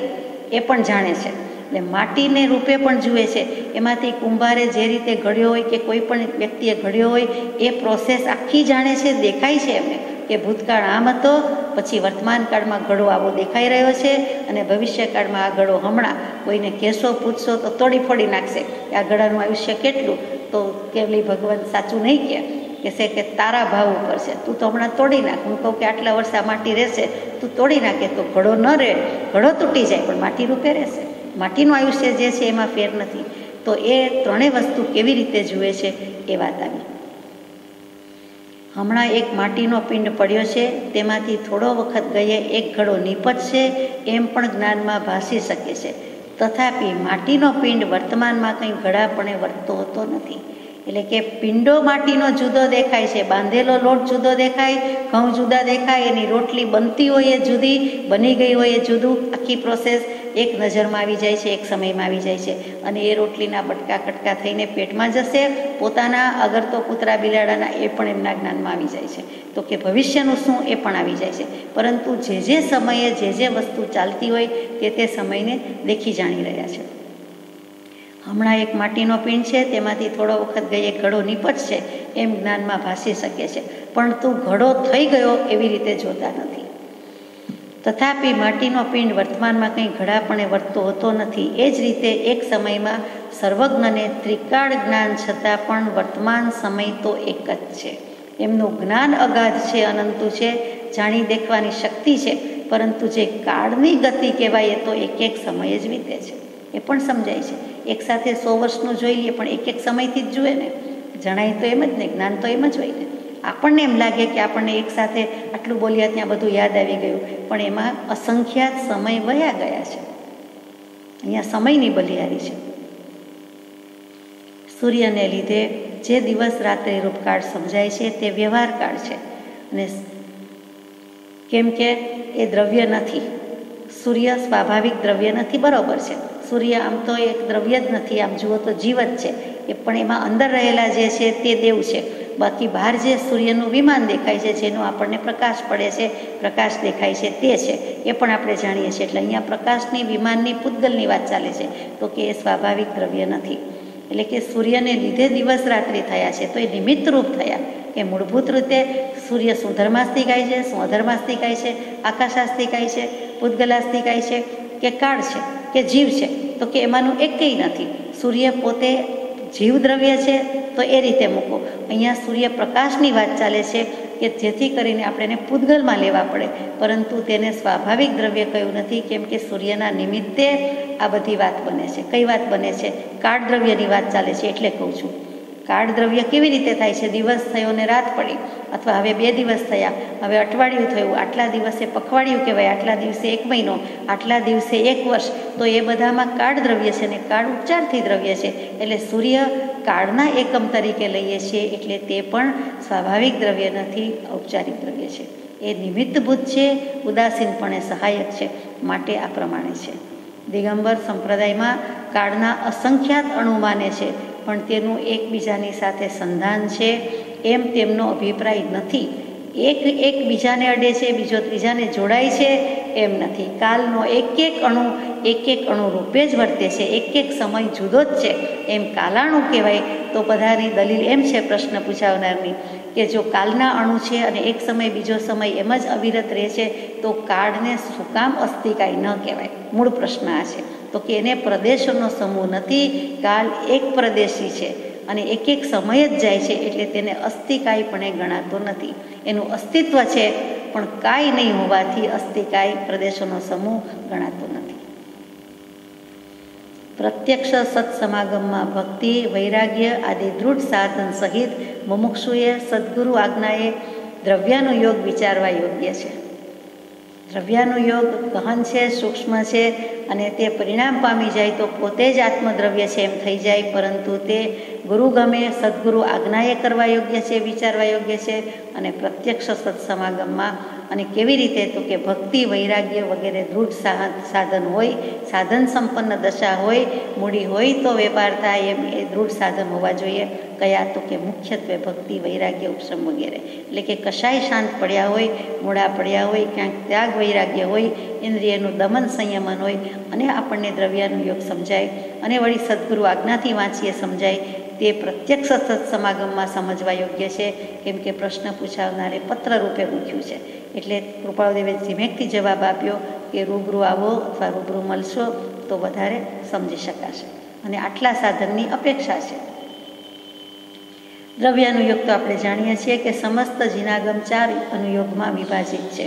એ પણ જાણે છે. એટલે માટીને રૂપે પણ જુએ છે. એમાંથી કુંભારે જે રીતે ઘડ્યો હોય કે કોઈ પણ વ્યક્તિએ ઘડ્યો હોય એ પ્રોસેસ આખી જાણે છે, દેખાય છે એમને કે ભૂતકાળ આમ હતો, પછી વર્તમાન કાળમાં ઘડો આવો દેખાઈ રહ્યો છે, અને ભવિષ્યકાળમાં આ ઘડો હમણાં કોઈને કહેશો, પૂછશો તો તોડી ફોડી નાખશે કે આ ઘડાનું આયુષ્ય કેટલું. તો કેવલી ભગવાન સાચું નહીં કહેશે કે તારા ભાવ ઉપર છે, તું તો હમણાં તોડી નાખ. હું કહું કે આટલા વર્ષ આ માટી રહેશે, તું તોડી નાખે તો ઘડો ન રહે, ઘડો તૂટી જાય પણ માટી રૂપે રહેશે. માટીનું આયુષ્ય જે છે એમાં ફેર નથી. તો એ ત્રણેય વસ્તુ કેવી રીતે જુએ છે એ વાત આવી. હમણાં એક માટીનો પિંડ પડ્યો છે, તેમાંથી થોડો વખત ગયે એક ઘડો નીપજશે એમ પણ જ્ઞાનમાં ભાસી શકે છે. તથાપિ માટીનો પિંડ વર્તમાનમાં કંઈ ઘડાપણે વર્તતો હોતો નથી. એટલે કે પિંડો માટીનો જુદો દેખાય છે, બાંધેલો લોટ જુદો દેખાય, ઘઉં જુદા દેખાય, એની રોટલી બનતી હોય એ જુદી, બની ગઈ હોય એ જુદું. આખી પ્રોસેસ એક નજરમાં આવી જાય છે, એક સમયમાં આવી જાય છે. અને એ રોટલીના બટકા કટકા થઈને પેટમાં જશે, પોતાના અગર તો કૂતરા બિલાડાના, એ પણ એમના જ્ઞાનમાં આવી જાય છે. તો કે ભવિષ્યનું શું એ પણ આવી જાય છે. પરંતુ જે સમયે જે વસ્તુ ચાલતી હોય તે સમયને દેખી જાણી રહ્યા છે. હમણાં એક માટીનો પિંડ છે, તેમાંથી થોડો વખત ગઈ એક ઘડો નીપજશે એમ જ્ઞાનમાં ભાસી શકે છે, પરંતુ ઘડો થઈ ગયો એવી રીતે જોતા નથી. તથાપિ માટીનો પિંડ વર્તમાનમાં કંઈ ઘડાપણે વર્તતો હોતો નથી. એ જ રીતે એક સમયમાં સર્વજ્ઞને ત્રિકાળ જ્ઞાન છતાં પણ વર્તમાન સમય તો એક જ છે. એમનું જ્ઞાન અગાધ છે, અનંતું છે, જાણી દેખવાની શક્તિ છે, પરંતુ જે કાળની ગતિ કહેવાય એ તો એક સમય જ વીતે છે. એ પણ સમજાય છે. એક સાથે 100 વર્ષનું જોઈ લઈએ પણ એક સમયથી જ જુએ ને, જણાય તો એમ જ ને, જ્ઞાન તો એમ જ હોય ને. આપણને એમ લાગે કે આપણને એક સાથે આટલું બોલ્યા ત્યાં બધું યાદ આવી ગયું, પણ એમાં અસંખ્યાત સમય વયા ગયા છે. અહીંયા સમયની બલિહારી છે. સૂર્યને લીધે જે દિવસ રાત્રિ રૂપકાળ સમજાય છે તે વ્યવહાર કાળ છે. અને કેમ કે એ દ્રવ્ય નથી, સૂર્ય સ્વાભાવિક દ્રવ્ય નથી, બરોબર છે. સૂર્ય આમ તો એક દ્રવ્ય જ નથી, આમ જુઓ તો જીવ જ છે. એ પણ એમાં અંદર રહેલા જે છે તે દેવ છે. બાકી બહાર જે સૂર્યનું વિમાન દેખાય છે, જેનો આપણને પ્રકાશ પડે છે, પ્રકાશ દેખાય છે, તે છે, એ પણ આપણે જાણીએ છીએ. એટલે અહીંયા પ્રકાશની, વિમાનની, પૂતગલની વાત ચાલે છે. તો કે એ સ્વાભાવિક દ્રવ્ય નથી. એટલે કે સૂર્યને લીધે દિવસ રાત્રિ થયા છે, તો એ નિમિત્ત રૂપ થયા. કે મૂળભૂત રીતે સૂર્ય શું ધર્માસ્તિક થાય છે, શું અધર્માસ્તિક થાય છે, આકાશાસ્તિક થાય છે, પૂતગલાસ્તિક થાય છે, કે કાળ છે, કે જીવ છે? તો કે એમાંનું એકેય નથી. સૂર્ય પોતે જીવ દ્રવ્ય છે, તો એ રીતે મૂકો. અહીંયા સૂર્ય પ્રકાશની વાત ચાલે છે કે જેથી કરીને આપણે એને પૂતગલમાં લેવા પડે, પરંતુ તેને સ્વાભાવિક દ્રવ્ય કહ્યું નથી. કેમ કે સૂર્યના નિમિત્તે આ બધી વાત બને છે. કઈ વાત બને છે? કાળ દ્રવ્યની વાત ચાલે છે. એટલે કહું છું, કાળ દ્રવ્ય કેવી રીતે થાય છે? દિવસ થયો ને રાત પડી, અથવા હવે 2 દિવસ થયા, હવે અઠવાડિયું થયું, આટલા દિવસે પખવાડિયું કહેવાય, આટલા દિવસે 1 મહિનો, આટલા દિવસે 1 વર્ષ. તો એ બધામાં કાળ દ્રવ્ય છે ને કાળ ઉપચારથી દ્રવ્ય છે. એટલે સૂર્ય કાળના એકમ તરીકે લઈએ છીએ, એટલે તે પણ સ્વાભાવિક દ્રવ્ય નથી, ઔપચારિક દ્રવ્ય છે. એ નિમિત્તભૂત છે, ઉદાસીનપણે સહાયક છે. માટે આ પ્રમાણે છે. દિગંબર સંપ્રદાયમાં કાળના અસંખ્યાત અણુ માને છે, પણ તેનું એકબીજાની સાથે સંધાન છે એમ તેમનો અભિપ્રાય નથી. એક બીજાને અડે છે, બીજો ત્રીજાને જોડાય છે એમ નથી. કાલનો એક અણુ રૂપે જ વર્તે છે, એક સમય જુદો જ છે એમ કાલાણું કહેવાય. તો બધાની દલીલ એમ છે પ્રશ્ન પૂછાવનારની કે જો કાલના અણુ છે અને એક સમય બીજો સમય એમ જ અવિરત રહે છે તો કાળને શું કામ અસ્થિકાય ન કહેવાય? મૂળ પ્રશ્ન આ છે. તો કે એને પ્રદેશોનો સમૂહ નથી, કાળ એક પ્રદેશી છે અને એક સમય જ જાય છે, એટલે તેને અસ્થિકાયપણે ગણાતો નથી. એનું અસ્તિત્વ છે પણ કાંઈ નહીં હોવાથી અસ્થિકાય પ્રદેશોનો સમૂહ ગણાતો નથી. પ્રત્યક્ષ સત્સમાગમમાં ભક્તિ વૈરાગ્ય આદિ દૃઢ સાધન સહિત મુમુક્ષુએ સદગુરુ આજ્ઞાએ દ્રવ્યાનુયોગ વિચારવા યોગ્ય છે. દ્રવ્યાનુયોગ ગહન છે, સૂક્ષ્મ છે અને તે પરિણામ પામી જાય તો પોતે જ આત્મદ્રવ્ય છે એમ થઈ જાય, પરંતુ તે ગુરુ ગમે સદગુરુ આજ્ઞાએ કરવા યોગ્ય છે, વિચારવા યોગ્ય છે. અને પ્રત્યક્ષ સત્સમાગમમાં અને કેવી રીતે? તો કે ભક્તિ વૈરાગ્ય વગેરે દૃઢ સાધન હોય, સાધન સંપન્ન દશા હોય, મૂડી હોય તો વેપાર થાય એમ એ દૃઢ સાધન હોવા જોઈએ. કયા? તો કે મુખ્યત્વે ભક્તિ વૈરાગ્ય ઉપશમ વગેરે, એટલે કે કશાય શાંત પડ્યા હોય, મૂળા પડ્યા હોય, ક્યાંક ત્યાગ વૈરાગ્ય હોય, ઇન્દ્રિયનું દમન સંયમન હોય અને આપણને દ્રવ્યાનુયોગ સમજાય અને વળી સદગુરુ આજ્ઞાથી વાંચીએ સમજાય, તે પ્રત્યક્ષ સત્સમાગમમાં સમજવા યોગ્ય છે. કેમ કે પ્રશ્ન પૂછાવનારે પત્ર રૂપે મૂક્યું છે, એટલે કૃપાળુદેવે ધીમેકથી જવાબ આપ્યો કે રૂબરૂ આવો અથવા રૂબરૂ મળશો તો વધારે સમજી શકાશે અને આટલા સાધનની અપેક્ષા છે. દ્રવ્યાનુયોગ તો આપણે જાણીએ છીએ કે સમસ્ત જીનાગમ 4 અનુયોગમાં વિભાજિત છે.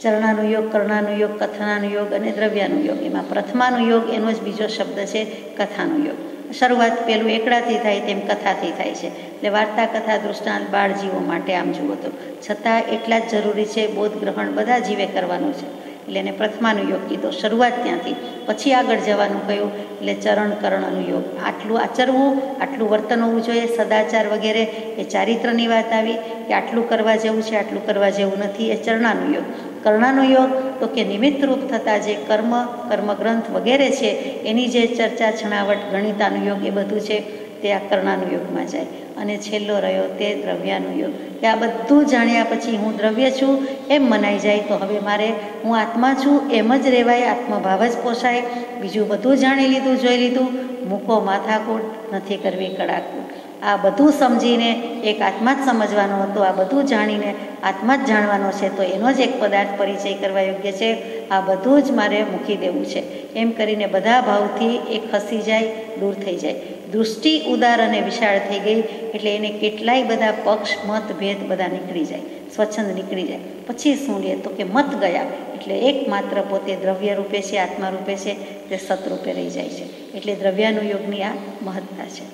ચરણાનુયોગ, કર્ણાનુયોગ, કથનાનુયોગ અને દ્રવ્યાનુયોગ. એમાં પ્રથમાનુયોગ એનો જ બીજો શબ્દ છે કથાનુયોગ. શરૂઆત પેલું એકડાથી થાય તેમ કથાથી થાય છે, એટલે વાર્તા, કથા, દૃષ્ટાંત બાળજીવો માટે આમ જુઓ તો, છતાં એટલા જ જરૂરી છે. બોધ ગ્રહણ બધા જીવે કરવાનું છે, એટલે એને પ્રથમાનુયોગ કીધો. શરૂઆત ત્યાંથી, પછી આગળ જવાનું કહ્યું, એટલે ચરણ કરણનુયોગ. આટલું આચરવું, આટલું વર્તન હોવું જોઈએ, સદાચાર વગેરે એ ચારિત્રની વાત આવી કે આટલું કરવા જેવું છે, આટલું કરવા જેવું નથી, એ ચરણાનુયોગ. કર્ણાનુયોગ તો કે નિમિત્તરૂપ થતા જે કર્મગ્રંથ વગેરે છે એની જે ચર્ચા, છણાવટ, ગણિતાનુયોગ એ બધું છે તે આ કર્ણાનુયોગમાં જાય. અને છેલ્લો રહ્યો તે દ્રવ્યાનુયોગ, કે આ બધું જાણ્યા પછી હું દ્રવ્ય છું એમ મનાઈ જાય તો હવે મારે હું આત્મા છું એમ જ રહેવાય, આત્મભાવ જ પોષાય. બીજું બધું જાણી લીધું, જોઈ લીધું, મૂકો માથાકૂટ, નથી કરવી કડાકૂટ. આ બધું સમજીને એક આત્મા જ સમજવાનો હતો, આ બધું જાણીને આત્મા જ જાણવાનો છે, તો એનો જ એક પદાર્થ પરિચય કરવા યોગ્ય છે. આ બધું જ મારે મૂકી દેવું છે એમ કરીને બધા ભાવથી એ ખસી જાય, દૂર થઈ જાય. દૃષ્ટિ ઉદાર અને વિશાળ થઈ ગઈ, એટલે એને કેટલાય બધા પક્ષ, મત, ભેદ બધા નીકળી જાય, સ્વચ્છંદ નીકળી જાય. પછી શું લે? તો કે મત ગયા, એટલે એકમાત્ર પોતે દ્રવ્ય રૂપે છે, આત્મા રૂપે છે, તે સતરૂપે રહી જાય છે. એટલે દ્રવ્યાનુયોગની આ મહત્તા છે.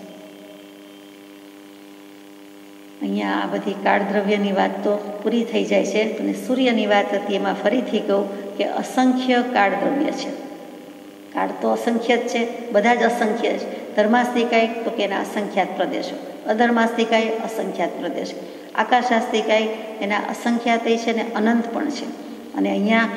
અહીંયા આ બધી કાળ દ્રવ્યની વાત તો પૂરી થઈ જાય છે, અને સૂર્યની વાત હતી એમાં ફરીથી કહું કે અસંખ્ય કાળ દ્રવ્ય છે. કાળ તો અસંખ્ય જ છે, બધા જ અસંખ્ય છે. ધર્માસ્તિકાય તો કે એના અસંખ્યાત પ્રદેશો, અધર્માસ્તિકાય અસંખ્યાત પ્રદેશ, આકાશાસ્તિકાય એના અસંખ્યાતય છે ને અનંત પણ છે. અને અહીંયા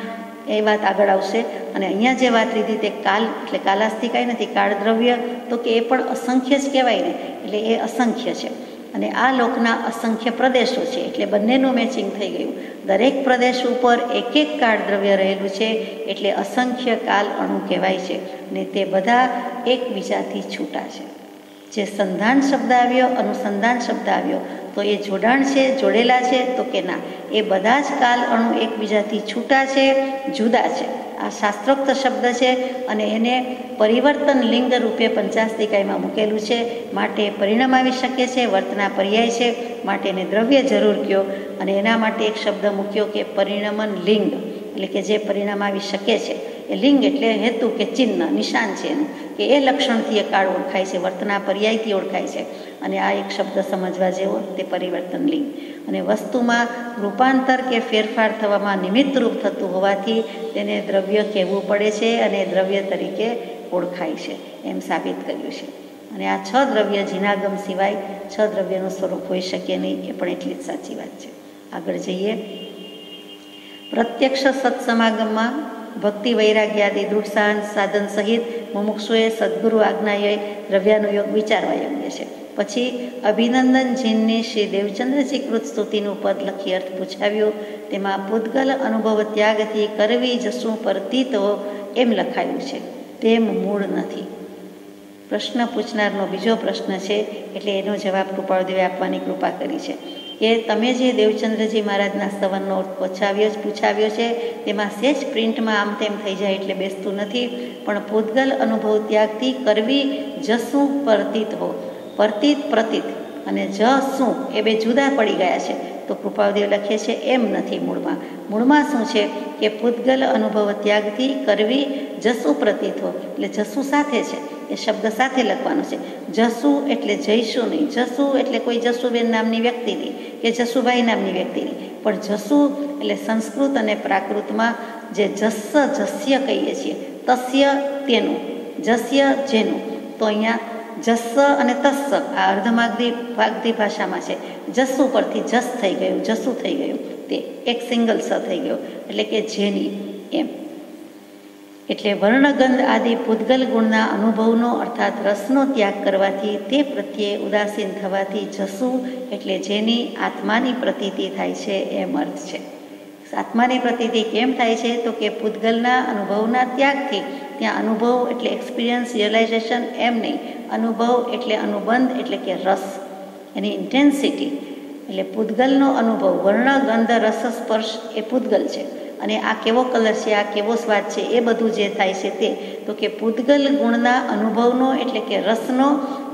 એ વાત આગળ આવશે. અને અહીંયા જે વાત લીધી તે કાલ, એટલે કાલાસ્તિકાય નથી, કાળ દ્રવ્ય તો કે એ પણ અસંખ્ય જ કહેવાય ને, એટલે એ અસંખ્ય છે. અને આ લોકના અસંખ્ય પ્રદેશો છે, એટલે બંનેનું મેચિંગ થઈ ગયું. દરેક પ્રદેશ ઉપર એક કાળ દ્રવ્ય રહેલું છે, એટલે અસંખ્ય કાલ અણુ કહેવાય છે. અને તે બધા એકબીજાથી છૂટા છે. જે સંધાન શબ્દ આવ્યો, અનુસંધાન શબ્દ આવ્યો, તો એ જોડાણ છે, જોડેલા છે? તો કે ના, એ બધા જ કાલ અણુ એકબીજાથી છૂટા છે, જુદા છે. આ શાસ્ત્રોક્ત શબ્દ છે અને એને પરિવર્તન લિંગ રૂપે પંચાસ્તિકાયમાં મૂકેલું છે, માટે પરિણામ આવી શકે છે, વર્તના પર્યાય છે, માટે એને દ્રવ્ય જરૂર કયો. અને એના માટે એક શબ્દ મૂક્યો કે પરિણમન લિંગ, એટલે કે જે પરિણામ આવી શકે છે. એ લિંગ એટલે હેતુ કે ચિહ્ન, નિશાન છે એનું, કે એ લક્ષણથી એ કાળ ઓળખાય છે, વર્તના પર્યાયથી ઓળખાય છે. અને આ એક શબ્દ સમજવા જેવો, તે પરિવર્તન લિંગ. અને વસ્તુમાં રૂપાંતર કે ફેરફાર થવામાં નિમિત્તરૂપ થતું હોવાથી તેને દ્રવ્ય કહેવું પડે છે અને દ્રવ્ય તરીકે ઓળખાય છે એમ સાબિત કર્યું છે. અને આ 6 દ્રવ્ય જીનાગમ સિવાય 6 દ્રવ્યનું સ્વરૂપ હોઈ શકે નહીં, એ પણ એટલી જ સાચી વાત છે. આગળ જઈએ. પ્રત્યક્ષ સત્સમાગમમાં ભક્તિ વૈરાગ્ય આદિ દૃઢ સાધન સહિત મુમુક્ષુએ સદગુરુ આજ્ઞાએ દ્રવ્યાનુયોગ વિચારવા યોગ્ય છે. પછી અભિનંદન જીનની શ્રી દેવચંદ્રજી કૃત સ્તુતિનું પદ લખી અર્થ પૂછાવ્યો. તેમાં પૂતગલ અનુભવ ત્યાગથી કરવી જશું પરતીતો એમ લખાયું છે, તેમ મૂળ નથી. પ્રશ્ન પૂછનારનો બીજો પ્રશ્ન છે, એટલે એનો જવાબ કૃપાળુદેવે આપવાની કૃપા કરી છે કે તમે જે દેવચંદ્રજી મહારાજના સ્તવનનો પૂછાવ્યો છે તેમાં સેજ પ્રિન્ટમાં આમ તેમ થઈ જાય એટલે બેસતું નથી, પણ પૂતગલ અનુભવ ત્યાગથી કરવી જશું પરતીત હો. પરતીત પ્રતીત અને જશું એ બે જુદા પડી ગયા છે. તો કૃપાળુદેવ લખે છે એમ નથી. મૂળમાં શું છે કે પૂતગલ અનુભવ ત્યાગથી કરવી જશું પ્રતીત હો, એટલે જશું સાથે છે, એ શબ્દ સાથે લખવાનો છે. જશું એટલે જઈશું નહીં, જશું એટલે કોઈ જશુબેન નામની વ્યક્તિ નહીં કે જશુભાઈ નામની વ્યક્તિ નહીં, પણ જશું એટલે સંસ્કૃત અને પ્રાકૃતમાં જે જસ્ય કહીએ છીએ, તસ્ય તેનું, જસ્ય જેનું. તો અહીંયા જસ્સ અને તસ્સ આ અર્ધમાગધી ભાષામાં છે. જસ્સુ પરથી જસ થઈ ગયું, જસુ થઈ ગયું, તે એક સિંગલ સ થઈ ગયો, એટલે કે જેની એમ. એટલે વર્ણગંધ આદિ પૂતગલ ગુણના અનુભવનો અર્થાત રસનો ત્યાગ કરવાથી તે પ્રત્યે ઉદાસીન થવાથી જસુ એટલે જેની આત્માની પ્રતીતિ થાય છે એમ અર્થ છે. આત્માની પ્રતીતિ કેમ થાય છે? તો કે પૂતગલના અનુભવના ત્યાગથી. ત્યાં અનુભવ એટલે એક્સપિરિયન્સ, રિયલાઇઝેશન એમ નહીં, અનુભવ એટલે અનુબંધ એટલે કે રસ, એની ઇન્ટેન્સિટી. એટલે પૂતગલનો અનુભવ વર્ણ ગંધ રસ સ્પર્શ એ પૂતગલ છે, અને આ કેવો કલર છે, આ કેવો સ્વાદ છે, એ બધું જે થાય છે તે. તો કે પૂતગલ ગુણના અનુભવનો એટલે કે રસનો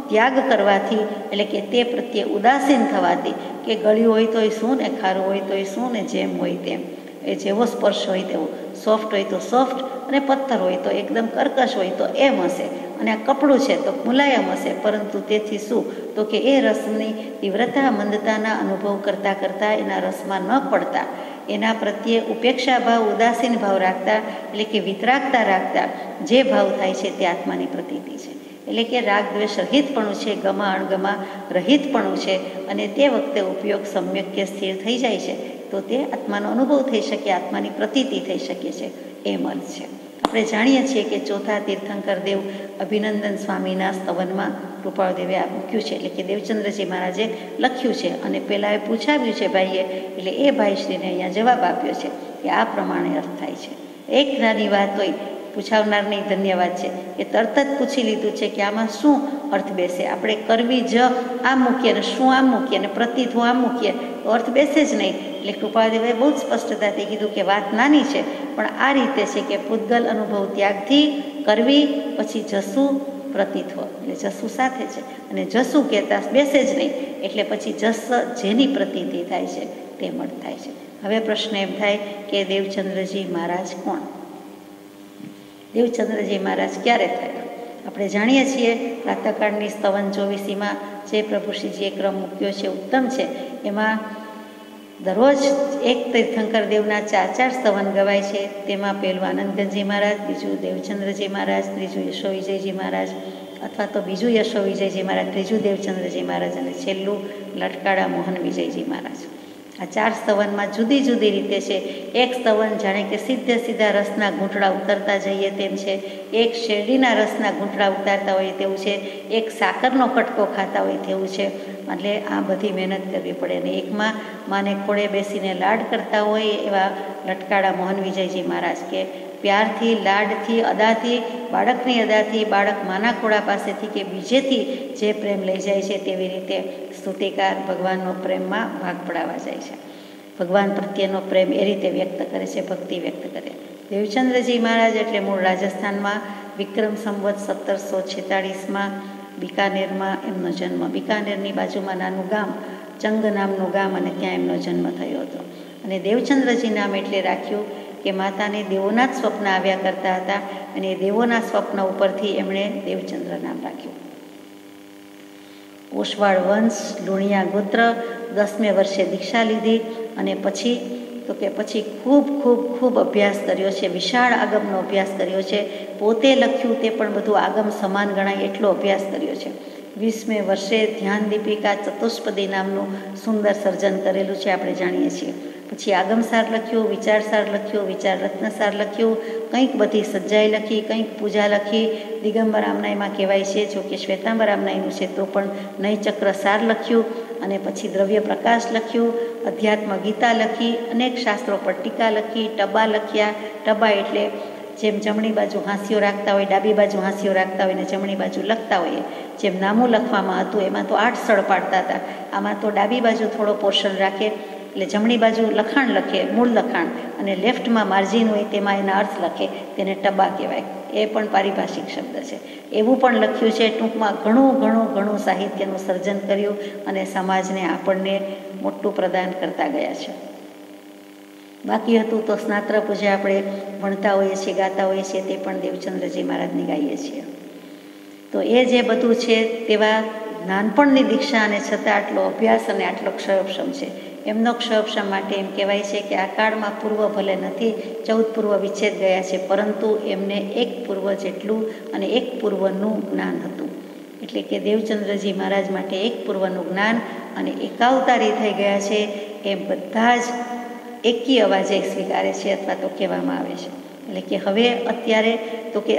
ત્યાગ કરવાથી, એટલે કે તે પ્રત્યે ઉદાસીન થવાથી, કે ગળ્યું હોય તોય શું ને ખારું હોય તોય શું ને જેમ હોય તેમ, એ જેવો સ્પર્શ હોય તેવો, સોફ્ટ હોય તો સોફ્ટ અને પથ્થર હોય તો એકદમ કર્કશ હોય તો એમ હશે, અને આ કપડું છે તો મુલાયમ હશે. પરંતુ તેથી શું? તો કે એ રસની તીવ્રતા મંદતાના અનુભવ કરતાં કરતાં એના રસમાં ન પડતા, એના પ્રત્યે ઉપેક્ષા ભાવ, ઉદાસીન ભાવ રાખતા, એટલે કે વિતરાગતા રાખતા જે ભાવ થાય છે તે આત્માની પ્રતીતિ છે. એટલે કે રાગ દ્વેષ રહિતપણું છે, ગમા અણગમા રહિતપણું છે, અને તે વખતે ઉપયોગ સમ્યક કે સ્થિર થઈ જાય છે, તો તે આત્માનો અનુભવ થઈ શકે, આત્માની પ્રતીતિ થઈ શકે છે એમ અર્થ છે. આપણે જાણીએ છીએ કે ચોથા તીર્થંકર દેવ અભિનંદન સ્વામીના સ્તવનમાં કૃપાળુદેવે આ મૂક્યું છે, એટલે કે દેવચંદ્રજી મહારાજે લખ્યું છે, અને પહેલાં એ પૂછાવ્યું છે ભાઈએ, એટલે એ ભાઈશ્રીને અહીંયા જવાબ આપ્યો છે કે આ પ્રમાણે અર્થ થાય છે. એક નાની વાત હોય, પૂછાવનારની ધન્યવાદ છે કે તરત જ પૂછી લીધું છે કે આમાં શું અર્થ બેસે. આપણે કરવી જ આમ મૂકીએ ને શું આમ મૂકીએ ને પ્રતીત હું આમ મૂકીએ તો અર્થ બેસે જ નહીં. એટલે કૃપાળુદેવે બહુ જ સ્પષ્ટતાથી કીધું કે વાત નાની છે, પણ આ રીતે છે કે પૂતગલ અનુભવ ત્યાગથી કરવી, પછી જસુ પ્રતીત હો, એટલે જસુ સાથે છે, અને જસુ કહેતા બેસે જ નહીં, એટલે પછી જસ જેની પ્રતીતિ થાય છે તે મળ થાય છે. હવે પ્રશ્ન એમ થાય કે દેવચંદ્રજી મહારાજ કોણ? દેવચંદ્રજી મહારાજ ક્યારે થયા? આપણે જાણીએ છીએ પ્રાતઃકાળની સ્તવન 24માં જે પ્રભુશ્રીજીએ ક્રમ મૂક્યો છે ઉત્તમ છે. એમાં દરરોજ એક તીર્થંકર દેવના 4 સ્તવન ગવાય છે. તેમાં પહેલું આનંદગંજી મહારાજ, બીજું દેવચંદ્રજી મહારાજ, ત્રીજું યશોવિજયજી મહારાજ, અથવા તો બીજું યશોવિજયજી મહારાજ, ત્રીજું દેવચંદ્રજી મહારાજ, અને છેલ્લું લટકાળા મોહન વિજયજી મહારાજ. આ 4 સ્તવનમાં જુદી જુદી રીતે છે. એક સ્તવન જાણે કે સીધા રસના ઘૂંટડા ઉતરતા જઈએ તેમ છે, એક શેરડીના રસના ઘૂંટડા ઉતારતા હોય તેવું છે, એક સાકરનો કટકો ખાતા હોય તેવું છે. એટલે આ બધી મહેનત કરવી પડે. અને એકમાં માને ખોળે બેસીને લાડ કરતા હોય એવા લટકાળા મોહન વિજયજી મહારાજ, કે પ્યારથી, લાડથી, અદાથી, બાળકની અદાથી, બાળક માના ખોળા પાસેથી કે બીજેથી જે પ્રેમ લઈ જાય છે તેવી રીતે સ્તુતિકાર ભગવાનનો પ્રેમમાં ભાગ પડાવવા જાય છે. ભગવાન પ્રત્યેનો પ્રેમ એ રીતે વ્યક્ત કરે છે, ભક્તિ વ્યક્ત કરે. દેવચંદ્રજી મહારાજ એટલે મૂળ રાજસ્થાનમાં વિક્રમ સંવત 1746માં બિકાનેરમાં એમનો જન્મ. બિકાનેરની બાજુમાં નાનું ગામ ચંગ નામનું ગામ, અને ત્યાં એમનો જન્મ થયો હતો. અને દેવચંદ્રજી નામ એટલે રાખ્યું કે માતાને દેવોના જ સ્વપ્ન આવ્યા કરતા હતા, અને એ દેવોના સ્વપ્ન ઉપરથી એમણે દેવચંદ્ર નામ રાખ્યું. ઓશવાળ વંશ, લુણિયા ગોત્ર, 10મે વર્ષે દીક્ષા લીધી, અને પછી ખૂબ અભ્યાસ કર્યો છે. વિશાળ આગમનો અભ્યાસ કર્યો છે. પોતે લખ્યું તે પણ બધું આગમ સમાન ગણાય એટલો અભ્યાસ કર્યો છે. 20મે વર્ષે ધ્યાન દીપિકા ચતુષ્પદી નામનું સુંદર સર્જન કરેલું છે, આપણે જાણીએ છીએ. પછી આગમસાર લખ્યું, વિચારસાર લખ્યું, વિચાર રત્નસાર લખ્યું, કંઈક બધી સજ્જાઈ લખી, કંઈક પૂજા લખી. દિગંબર આમનાઈમાં કહેવાય છે, જો કે શ્વેતાંબર આમનાઈનું છે તો પણ નયચક્ર સાર લખ્યું. અને પછી દ્રવ્ય પ્રકાશ લખ્યું, અધ્યાત્મ ગીતા લખી, અનેક શાસ્ત્રો પર ટીકા લખી, ટબા લખ્યા. ટબા એટલે જેમ જમણી બાજુ હાંસિયો રાખતા હોય, ડાબી બાજુ હાંસિયો રાખતા હોય ને જમણી બાજુ લખતા હોઈએ, જેમ નામું લખવામાં હતું એમાં તો 8 સ્થળ પાડતા હતા. આમાં તો ડાબી બાજુ થોડો પોર્શન રાખે, એટલે જમણી બાજુ લખાણ લખે, મૂળ લખાણ, અને લેફ્ટમાં માર્જિન હોય તેમાં એના અર્થ લખે, તેને ટબા કહેવાય. એ પણ પારિભાષિક શબ્દ છે. એવું પણ લખ્યું છે. ટૂંકમાં ઘણું સાહિત્યનું સર્જન કર્યું અને સમાજને આપણને મોટું પ્રદાન કરતા ગયા છે. બાકી હતું તો સ્નાત્ર પૂજા આપણે ભણતા હોઈએ છીએ, ગાતા હોઈએ છીએ, તે પણ દેવચંદ્રજી મહારાજની ગાઈએ છીએ. તો એ જે બધું છે તેવા નાનપણની દીક્ષા અને છતાં આટલો અભ્યાસ અને આટલો ક્ષયોપશમ છે. એમનો ક્ષયોપશમ માટે એમ કહેવાય છે કે આ કાળમાં પૂર્વ ભલે નથી, 14 પૂર્વ વિચ્છેદ ગયા છે, પરંતુ એમને 1 પૂર્વ જેટલું અને 1 પૂર્વનું જ્ઞાન હતું. એટલે કે દેવચંદ્રજી મહારાજ માટે 1 પૂર્વનું જ્ઞાન અને એકાવતારી થઈ ગયા છે એ બધા જ એકી અવાજે સ્વીકારે છે અથવા તો કહેવામાં આવે છે. એટલે કે હવે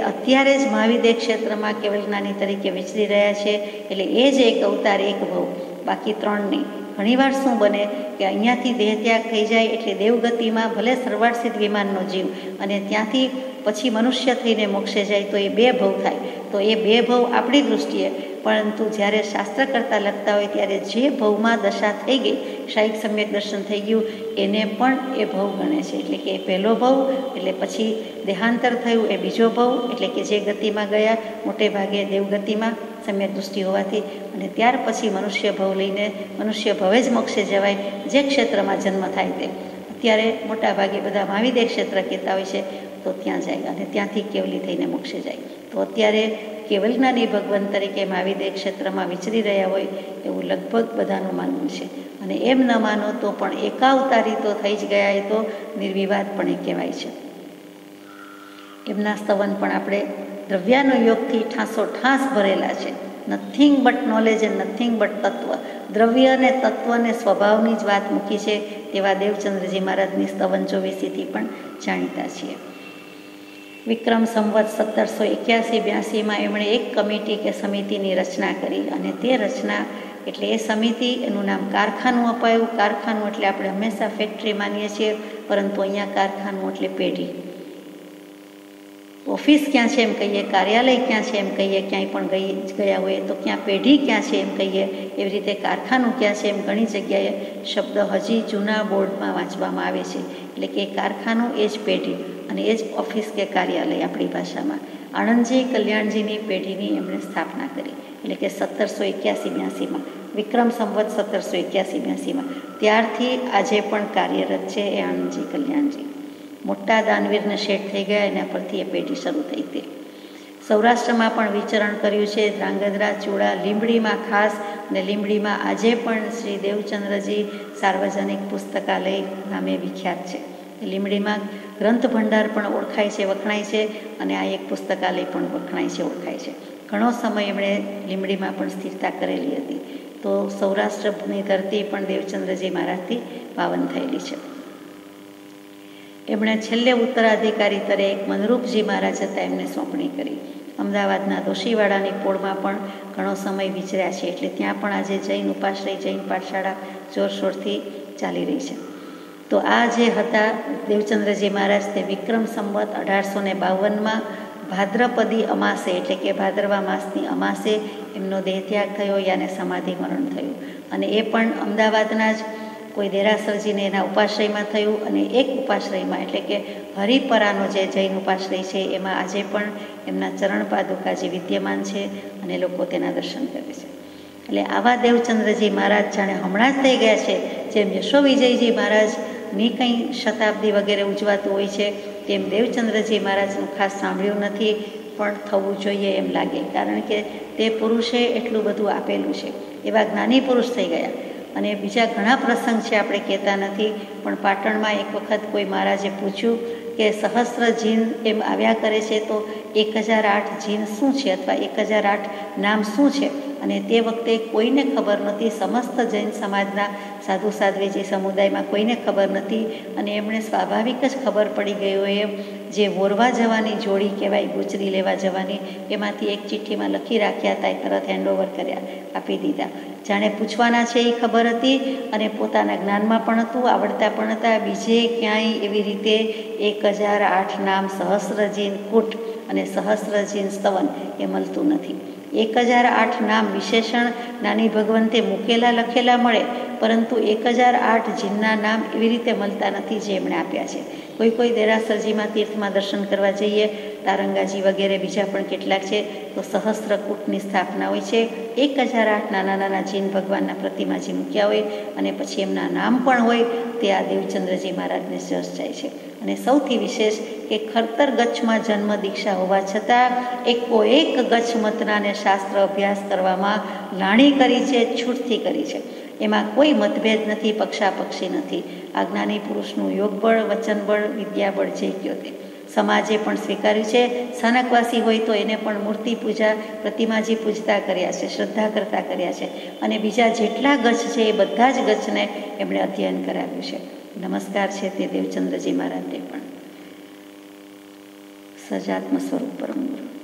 અત્યારે જ મહાવિદ્ય ક્ષેત્રમાં કેવલ જ્ઞાની તરીકે વિચરી રહ્યા છે. એટલે એ જ એક અવતાર, એક ભવ, બાકી 3 નહીં. ઘણીવાર શું બને કે અહીંયાથી દેહ ત્યાગ થઈ જાય એટલે દેવગતિમાં ભલે સર્વાર્ષિત વિમાનનો જીવ અને ત્યાંથી પછી મનુષ્ય થઈને મોક્ષે જાય તો એ 2 ભવ થાય. તો એ 2 ભવ આપણી દૃષ્ટિએ, પરંતુ જ્યારે શાસ્ત્ર કરતાં લખતા હોય ત્યારે જે ભવમાં દશા થઈ ગઈ, શાયિક સમ્યક દર્શન થઈ ગયું, એને પણ એ ભવ ગણે છે. એટલે કે એ પહેલો ભવ, એટલે પછી દેહાંતર થયું એ બીજો ભવ, એટલે કે જે ગતિમાં ગયા મોટે ભાગે દેવગતિમાં સમ્યક દૃષ્ટિ હોવાથી, અને ત્યાર પછી મનુષ્ય ભવ લઈને મનુષ્ય ભવે જ મોક્ષે જવાય, જે ક્ષેત્રમાં જન્મ થાય તે. અત્યારે મોટા ભાગે બધા મહાવિદ્ય ક્ષેત્ર કહેતા હોય છે તો ત્યાં જાય અને ત્યાંથી કેવલી થઈને મોક્ષે જાય. તો અત્યારે કેવલ જ્ઞાની ભગવાન તરીકે મહાવિદ્ય ક્ષેત્રમાં વિચરી રહ્યા હોય એવું લગભગ બધાનું માનવું છે. અને એમ ન માનો તો પણ એકાવતારી તો થઈ જ ગયા, એ તો નિર્વિવાદપણે કહેવાય છે. એમના સ્તવન પણ આપણે દ્રવ્યાનુયોગથી ઠાંસ ભરેલા છે. Nothing but knowledge and nothing but તત્વ. દ્રવ્ય અને તત્વ અને સ્વભાવની જ વાત મૂકી છે તેવા દેવચંદ્રજી મહારાજની સ્તવન 24થી પણ જાણીતા છીએ. વિક્રમ સંવત 1781-82માં એમણે એક કમિટી કે સમિતિની રચના કરી અને તે રચના એટલે એ સમિતિ, એનું નામ કારખાનું અપાયું. કારખાનું એટલે આપણે હંમેશા ફેક્ટરી માનીએ છીએ, પરંતુ અહીંયા કારખાનું એટલે પેઢી. ઓફિસ ક્યાં છે એમ કહીએ, કાર્યાલય ક્યાં છે એમ કહીએ, ક્યાંય પણ ગયા હોય તો ક્યાં પેઢી ક્યાં છે એમ કહીએ, એવી રીતે કારખાનું ક્યાં છે એમ ઘણી જગ્યાએ શબ્દ હજી જૂના બોર્ડમાં વાંચવામાં આવે છે. એટલે કે કારખાનું એ જ પેઢી અને એ જ ઓફિસ કે કાર્યાલય આપણી ભાષામાં. આણંદજી કલ્યાણજીની પેઢીની એમણે સ્થાપના કરી. એટલે કે 1781-82માં, વિક્રમ સંવત 1781-82માં. ત્યારથી આજે પણ કાર્યરત છે એ આણંદજી કલ્યાણજી. મોટા દાનવીરને શેઠ થઈ ગયા, એના પરથી એ પેઢી શરૂ થઈ હતી. સૌરાષ્ટ્રમાં પણ વિચરણ કર્યું છે, ધ્રાંગધ્રા, ચૂડા, લીંબડીમાં ખાસ, અને લીંબડીમાં આજે પણ શ્રી દેવચંદ્રજી સાર્વજનિક પુસ્તકાલય નામે વિખ્યાત છે. લીંબડીમાં ગ્રંથ ભંડાર પણ ઓળખાય છે, વખણાય છે, અને આ એક પુસ્તકાલય પણ વખણાય છે, ઓળખાય છે. ઘણો સમય એમણે લીંબડીમાં પણ સ્થિરતા કરેલી હતી. તો સૌરાષ્ટ્રની ધરતી પણ દેવચંદ્રજી મહારાજથી પાવન થયેલી છે. એમણે છેલ્લે ઉત્તરાધિકારી તરીકે એક મનરૂપજી મહારાજ હતા, એમને સોંપણી કરી. અમદાવાદના દોશીવાડાની પોળમાં પણ ઘણો સમય વિચર્યા છે. એટલે ત્યાં પણ આજે જૈન ઉપાશ્રય, જૈન પાઠશાળા જોરશોરથી ચાલી રહી છે. તો આ જે હતા દેવચંદ્રજી મહારાજ, તે વિક્રમ સંવત 1852માં ભાદ્રપદી અમાસે, એટલે કે ભાદરવા માસની અમાસે એમનો દેહત્યાગ થયો, યાને સમાધિ મરણ થયું. અને એ પણ અમદાવાદના જ કોઈ દેરાસરજીને એના ઉપાશ્રયમાં થયું. અને એક ઉપાશ્રયમાં એટલે કે હરિપરાનો જે જૈન ઉપાશ્રય છે એમાં આજે પણ એમના ચરણ પાદુકા જે વિદ્યમાન છે અને લોકો તેના દર્શન કરે છે. એટલે આવા દેવચંદ્રજી મહારાજ જાણે હમણાં જ થઈ ગયા છે. જેમ યશો વિજયજી મહારાજની કંઈ શતાબ્દી વગેરે ઉજવાતું હોય છે, તેમ દેવચંદ્રજી મહારાજનું ખાસ સાંભળ્યું નથી, પણ થવું જોઈએ એમ લાગે. કારણ કે તે પુરુષે એટલું બધું આપેલું છે, એવા જ્ઞાની પુરુષ થઈ ગયા. અને બીજા ઘણા પ્રસંગ છે, આપણે કહેતા નથી. પણ પાટણમાં એક વખત કોઈ મહારાજે પૂછ્યું કે સહસ્ત્ર જીન એમ આવ્યા કરે છે, તો 1008 જીન શું છે અથવા 1008 નામ શું છે? અને તે વખતે કોઈને ખબર નહોતી. સમસ્ત જૈન સમાજના સાધુ સાધ્વી જે સમુદાયમાં કોઈને ખબર નથી અને એમણે સ્વાભાવિક જ ખબર પડી ગઈ હોય એમ જે વોરવા જવાની જોડી કહેવાય, ગુજરી લેવા જવાની, એમાંથી એક ચિઠ્ઠીમાં લખી રાખ્યા હતા, એ તરત હેન્ડઓવર કર્યા, આપી દીધા. જાણે પૂછવાના છે એ ખબર હતી અને પોતાના જ્ઞાનમાં પણ હતું, આવડતા પણ હતા. બીજે ક્યાંય એવી રીતે 1008 નામ સહસ્રજીન કૂટ અને સહસ્રજીન સ્તવન એ મળતું નથી. 1008 નામ વિશેષણ જ્ઞાની ભગવંતે મૂકેલા લખેલા મળે, પરંતુ 1008 જીનના નામ એવી રીતે મળતા નથી જે એમણે આપ્યા છે. કોઈ દેરાસરજીમાં તીર્થમાં દર્શન કરવા જઈએ, તારંગાજી વગેરે બીજા પણ કેટલાક છે, તો સહસ્રકૂટની સ્થાપના હોય છે. 1008 નાના નાના જીન ભગવાનના પ્રતિમાજી મૂક્યા હોય અને પછી એમના નામ પણ હોય, તે આ દેવચંદ્રજી મહારાજને જસ જાય છે. અને સૌથી વિશેષ કે ખરતર ગચ્છમાં જન્મ દીક્ષા હોવા છતાં એકોએક ગચ્છ મતનાને શાસ્ત્ર અભ્યાસ કરવામાં લાણી કરી છે, છૂટથી કરી છે. એમાં કોઈ મતભેદ નથી, પક્ષાપક્ષી નથી. આ જ્ઞાની પુરુષનું યોગબળ, વચનબળ, વિદ્યાબળ જે કયો તે સમાજે પણ સ્વીકાર્યું છે. સ્થાનકવાસી હોય તો એને પણ મૂર્તિ પૂજા, પ્રતિમાજી પૂજતા કર્યા છે, શ્રદ્ધા કરતા કર્યા છે. અને બીજા જેટલા ગચ્છ છે એ બધા જ ગચ્છને એમણે અધ્યયન કરાવ્યું છે. નમસ્કાર છે તે દેવચંદ્રજી મહારાજને પણ. સજાત્મ સ્વરૂપ પરમ ગુરુ.